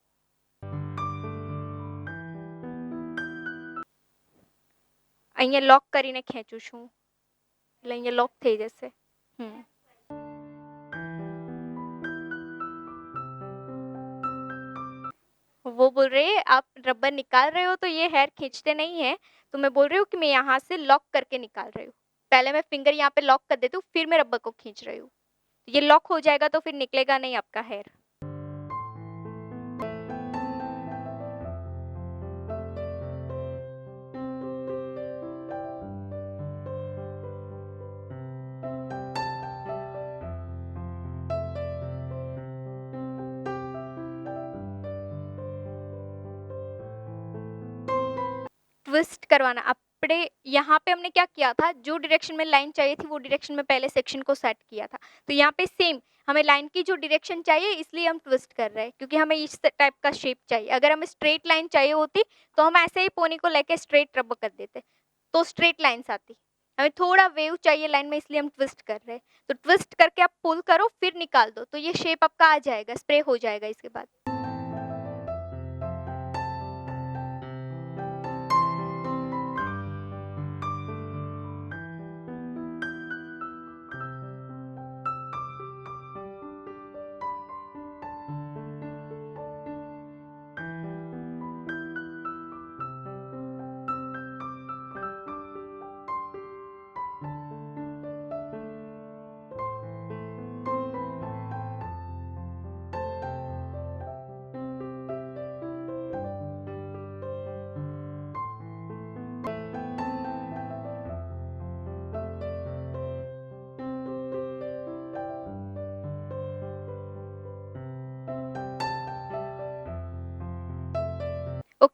અહીંયા લોક કરીને ખેંચું છું એટલે અહીંયા લોક થઈ જશે. वो बोल रहे हैं आप रबर निकाल रहे हो तो ये हेयर खींचते नहीं है, तो मैं बोल रही हूँ कि मैं यहाँ से लॉक करके निकाल रही हूँ. पहले मैं फिंगर यहाँ पे लॉक कर देती हूँ फिर मैं रबर को खींच रही हूँ. ये लॉक हो जाएगा तो फिर निकलेगा नहीं आपका हेयर. ट्विस्ट करवाना આપણે यहाँ पे हमने क्या किया था, जो डायरेक्शन में लाइन चाहिए थी वो डायरेक्शन में पहले सेक्शन को सेट किया था. तो यहाँ पे सेम हमें लाइन की जो डायरेक्शन चाहिए इसलिए हम ट्विस्ट कर रहे हैं क्योंकि हमें इस टाइप का शेप चाहिए. अगर हमें स्ट्रेट लाइन चाहिए होती तो हम ऐसे ही पोनी को लेके स्ट्रेट रब कर देते तो स्ट्रेट लाइन्स आती. हमें थोड़ा वेव चाहिए लाइन में इसलिए हम ट्विस्ट कर रहे हैं. तो ट्विस्ट करके आप पुल करो फिर निकाल दो तो ये शेप आपका आ जाएगा, स्प्रे हो जाएगा इसके बाद.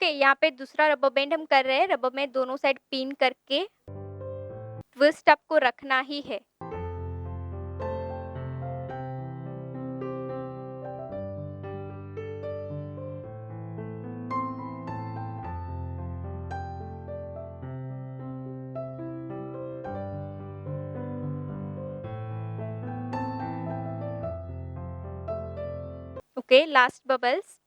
ओके, यहाँ पे दूसरा रबर बैंड हम कर रहे हैं। रबर में दोनों साइड पिन करके ट्विस्ट आपको रखना ही है। Okay, last bubbles.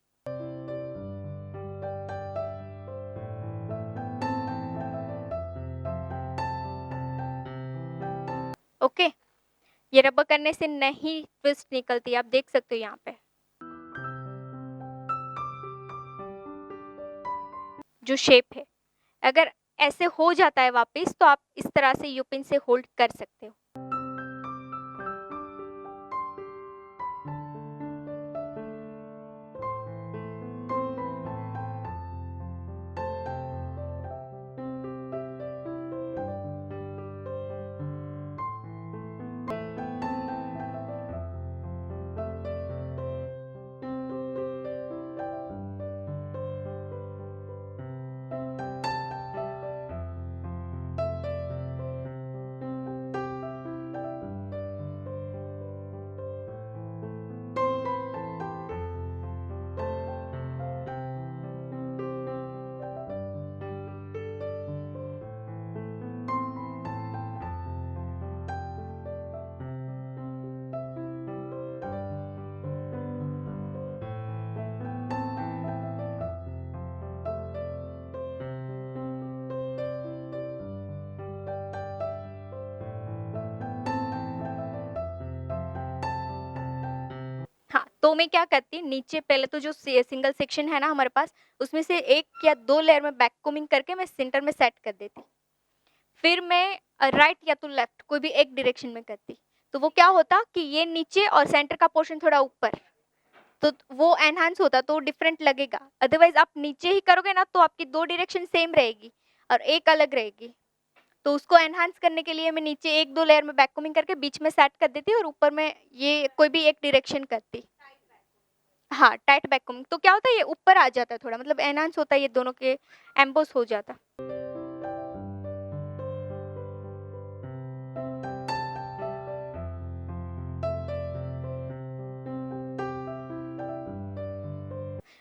ओके, ये रबर करने से नहीं ट्विस्ट निकलती, आप देख सकते हो यहाँ पे। जो शेप है, अगर ऐसे हो जाता है वापस तो आप इस तरह से यू पिन से होल्ड कर सकते हो। हाँ, तो मैं क्या करती, नीचे पहले तो जो सिंगल सेक्शन है ना हमारे पास, उसमें से 1 या 2 लेयर में बैक कोमिंग करके मैं सेंटर में सेट कर देती। फिर मैं राइट या तो लेफ्ट कोई भी एक डायरेक्शन में करती। तो वो क्या होता कि ये नीचे और सेंटर का पोर्शन थोड़ा ऊपर, तो वो एनहांस होता तो डिफरेंट लगेगा। अदरवाइज़ आप नीचे ही करोगे ना तो आपकी 2 डायरेक्शन सेम रहेगी और एक अलग रहेगी। तो उसको एनहांस करने के लिए मैं नीचे 1-2 लेयर में बैक कोमिंग करके बीच में सेट कर देती और ऊपर में ये कोई भी एक डायरेक्शन करती। हाँ, टाइट बैक कोमिंग तो क्या होता है ये ऊपर आ जाता है थोड़ा, मतलब एनहांस होता है, ये दोनों के एम्बोस हो जाता।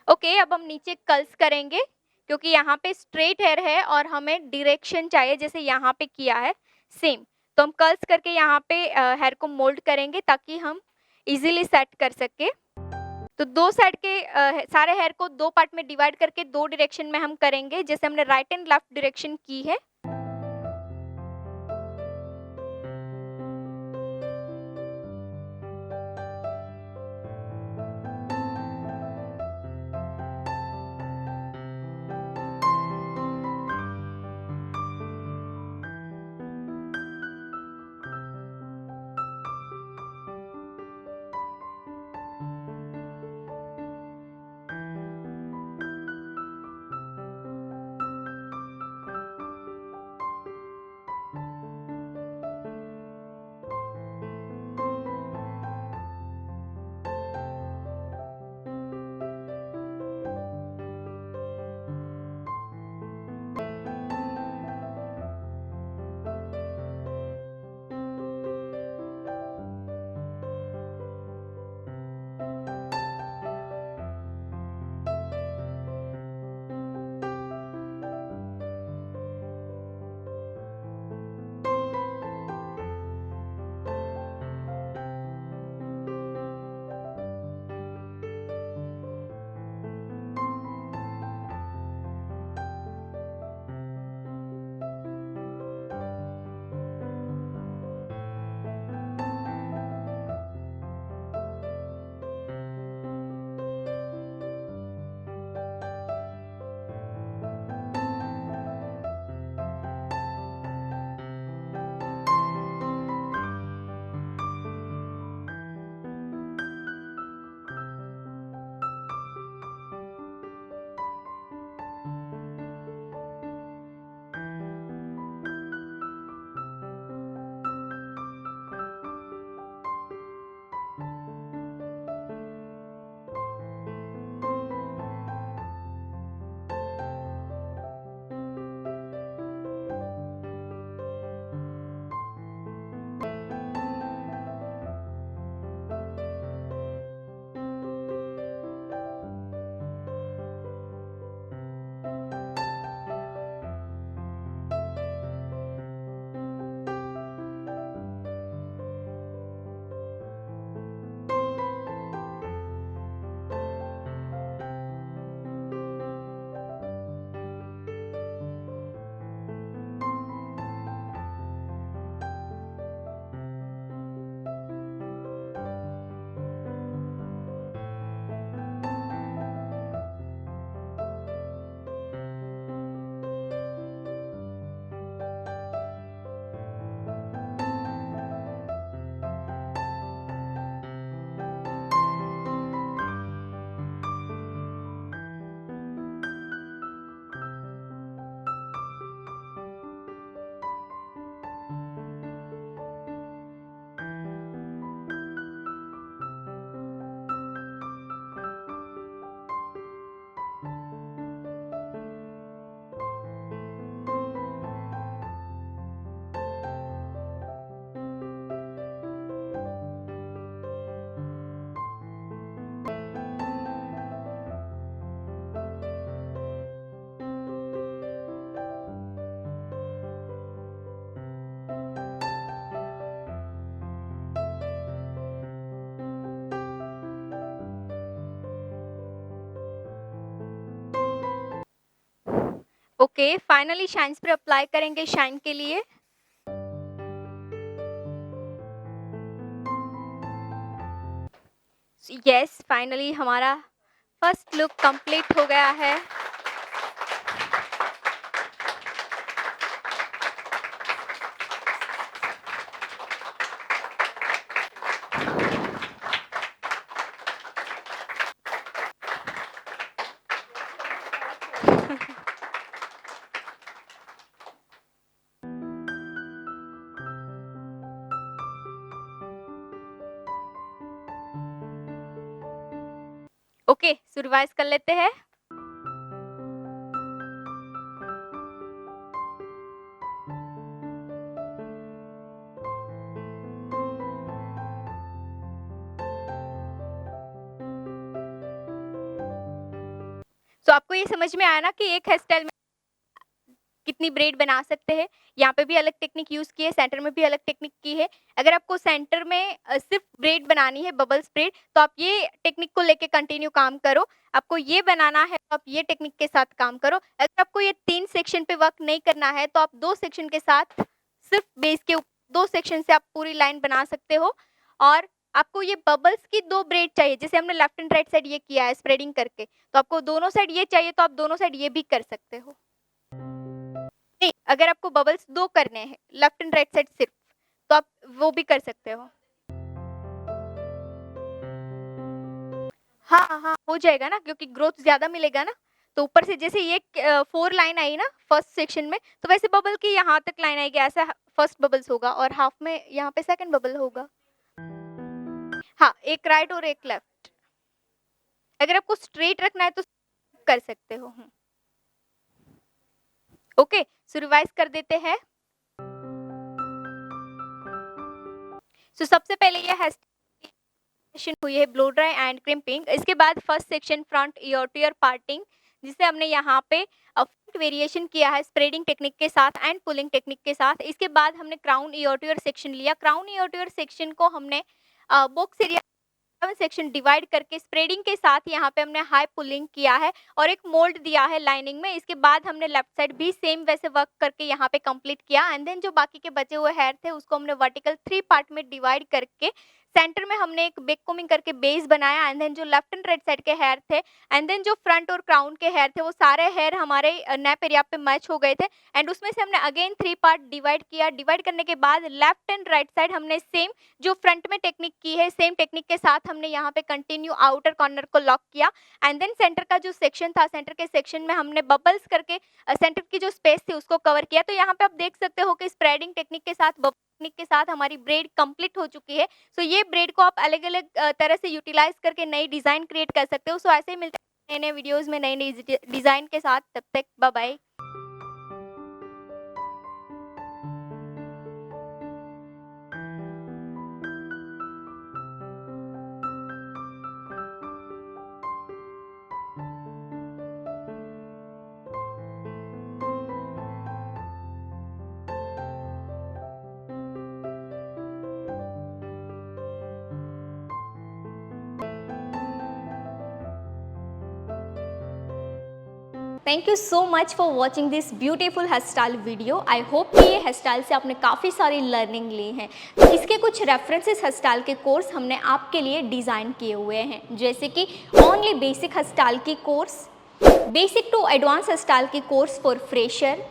ओके, अब हम नीचे कर्ल्स करेंगे क्योंकि यहाँ पे स्ट्रेट हेयर है और हमें डायरेक्शन चाहिए जैसे यहाँ पे किया है सेम। तो हम कर्ल्स करके यहाँ पे हेयर को मोल्ड करेंगे ताकि हम इजीली सेट कर सके। तो 2 साइड के सारे हेयर को 2 पार्ट में डिवाइड करके 2 डायरेक्शन में हम करेंगे, जैसे हमने राइट एंड लेफ्ट डायरेक्शन की है। ओके, फाइनली शाइन्स पर अप्लाई करेंगे शाइन के लिए। यस, फाइनली हमारा फर्स्ट लुक कंप्लीट हो गया है। ओके, सो रिवाइज कर लेते हैं। तो आपको ये समझ में आया ना कि एक हेयर स्टाइल में कितनी ब्रेड बना सकते हैं। यहाँ पे भी अलग टेक्निक यूज़ की है, सेंटर में भी अलग टेक्निक की है। अगर आपको सेंटर में सिर्फ ब्रेड बनानी है, बबल्स ब्रेड, तो आप ये टेक्निक को लेके कंटिन्यू काम करो। आपको ये बनाना है तो आप ये टेक्निक के साथ काम करो। अगर आपको ये 3 सेक्शन पे वर्क नहीं करना है तो आप 2 सेक्शन के साथ सिर्फ बेस के 2 सेक्शन से आप पूरी लाइन बना सकते हो। और आपको ये बबल्स की 2 ब्रेड चाहिए, जैसे हमने लेफ्ट एंड राइट साइड ये किया है स्प्रेडिंग करके, तो आपको दोनों साइड ये चाहिए तो आप दोनों साइड ये भी कर सकते हो। नहीं, अगर आपको बबल्स 2 करने हैं, लेफ्ट एंड राइट साइड सिर्फ, तो आप वो भी कर सकते हो। हाँ, हाँ, हो जाएगा ना, क्योंकि ग्रोथ ज़्यादा मिलेगा ना। तो ऊपर से जैसे ये 4 लाइन आई ना फर्स्ट सेक्शन में, तो वैसे बबल की यहाँ तक लाइन आएगी, ऐसा फर्स्ट बबल्स होगा और हाफ में यहाँ पे सेकंड बबल होगा। हाँ, एक राइट और एक लेफ्ट। अगर आपको स्ट्रेट रखना है तो कर सकते हो। ओके, सो रिवाइज कर देते हैं। सो सबसे पहले ये हेयर सेक्शन हुई है ब्लो ड्राई एंड क्रिम्पिंग। इसके बाद first section front ear to ear parting, जिसे हमने यहाँ पे फ्रंट वेरिएशन किया है स्प्रेडिंग टेक्निक के साथ एंड पुलिंग टेक्निक के साथ। इसके बाद हमने crown ear to ear section लिया। Crown ear to ear section को हमने बॉक्स एरिया सेक्शन डिवाइड करके स्प्रेडिंग के साथ यहाँ पे हमने हाई पुलिंग किया है और एक मोल्ड दिया है लाइनिंग में। इसके बाद हमने लेफ्ट साइड भी सेम वैसे वर्क करके यहाँ पे कंप्लीट किया एंड देन जो बाकी के बचे हुए हेयर थे उसको हमने वर्टिकल 3 पार्ट में डिवाइड करके सेंटर में हमने एक बैक कोमिंग करके बेस बनाया एंड देन जो लेफ्ट एंड राइट साइड के हेयर थे एंड देन जो फ्रंट और क्राउन के हेयर थे वो सारे हेयर हमारे नेप एरिया पे मैच हो गए थे एंड उसमें से हमने अगेन 3 पार्ट डिवाइड किया। डिवाइड करने के बाद लेफ्ट एंड राइट साइड हमने सेम जो फ्रंट में टेक्निक की है सेम टेक्निक के साथ हमने यहाँ पे कंटिन्यू आउटर कॉर्नर को लॉक किया एंड देन सेंटर का जो सेक्शन था, सेंटर के सेक्शन में हमने बबल्स करके सेंटर की जो स्पेस थी उसको कवर किया। तो यहाँ पे आप देख सकते हो कि स्प्रेडिंग टेक्निक के साथ टेक्निक के साथ हमारी ब्रेड कंप्लीट हो चुकी है। सो ये ब्रेड को आप अलग अलग तरह से यूटिलाइज करके नई डिजाइन क्रिएट कर सकते हो। सो ऐसे ही मिलते हैं नए नए वीडियोस में नई नई डिजाइन के साथ। तब तक bye bye. Thank you so much for watching this beautiful hairstyle video. I hope कि ये हेयर स्टाइल से आपने काफ़ी सारी लर्निंग ली है। तो इसके कुछ रेफरेंसेस हेयर स्टाइल के कोर्स हमने आपके लिए डिज़ाइन किए हुए हैं, जैसे कि ओनली बेसिक हेयर स्टाइल की course, basic to advance hairstyle की course for fresher,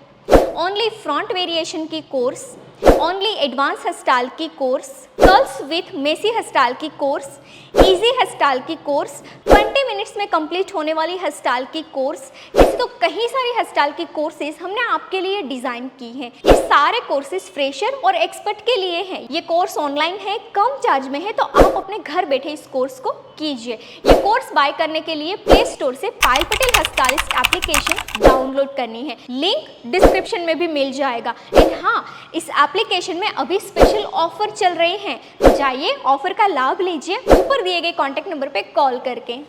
only front variation की course, only advance hairstyle की course, curls with messy hairstyle की कोर्स, इजी हेयर स्टाइल की course, 20 minutes में complete होने वाली hair style की course. ऐसे तो कई सारी हेयर स्टाइल की कोर्सेज हमने आपके लिए डिज़ाइन की हैं। ये सारे कोर्सेज फ्रेशर और एक्सपर्ट के लिए हैं। ये कोर्स ऑनलाइन है, कम चार्ज में है, तो आप अपने घर बैठे इस कोर्स को कीजिए। ये कोर्स बाय करने के लिए प्ले स्टोर से Payal Patel hairstylist application download करनी है, लिंक डिस्क्रिप्शन में भी मिल जाएगा। एंड हाँ, इस एप्लीकेशन में अभी स्पेशल ऑफर चल रहे हैं, तो जाइए ऑफर का लाभ लीजिए ऊपर दिए गए कॉन्टैक्ट नंबर पे कॉल करके।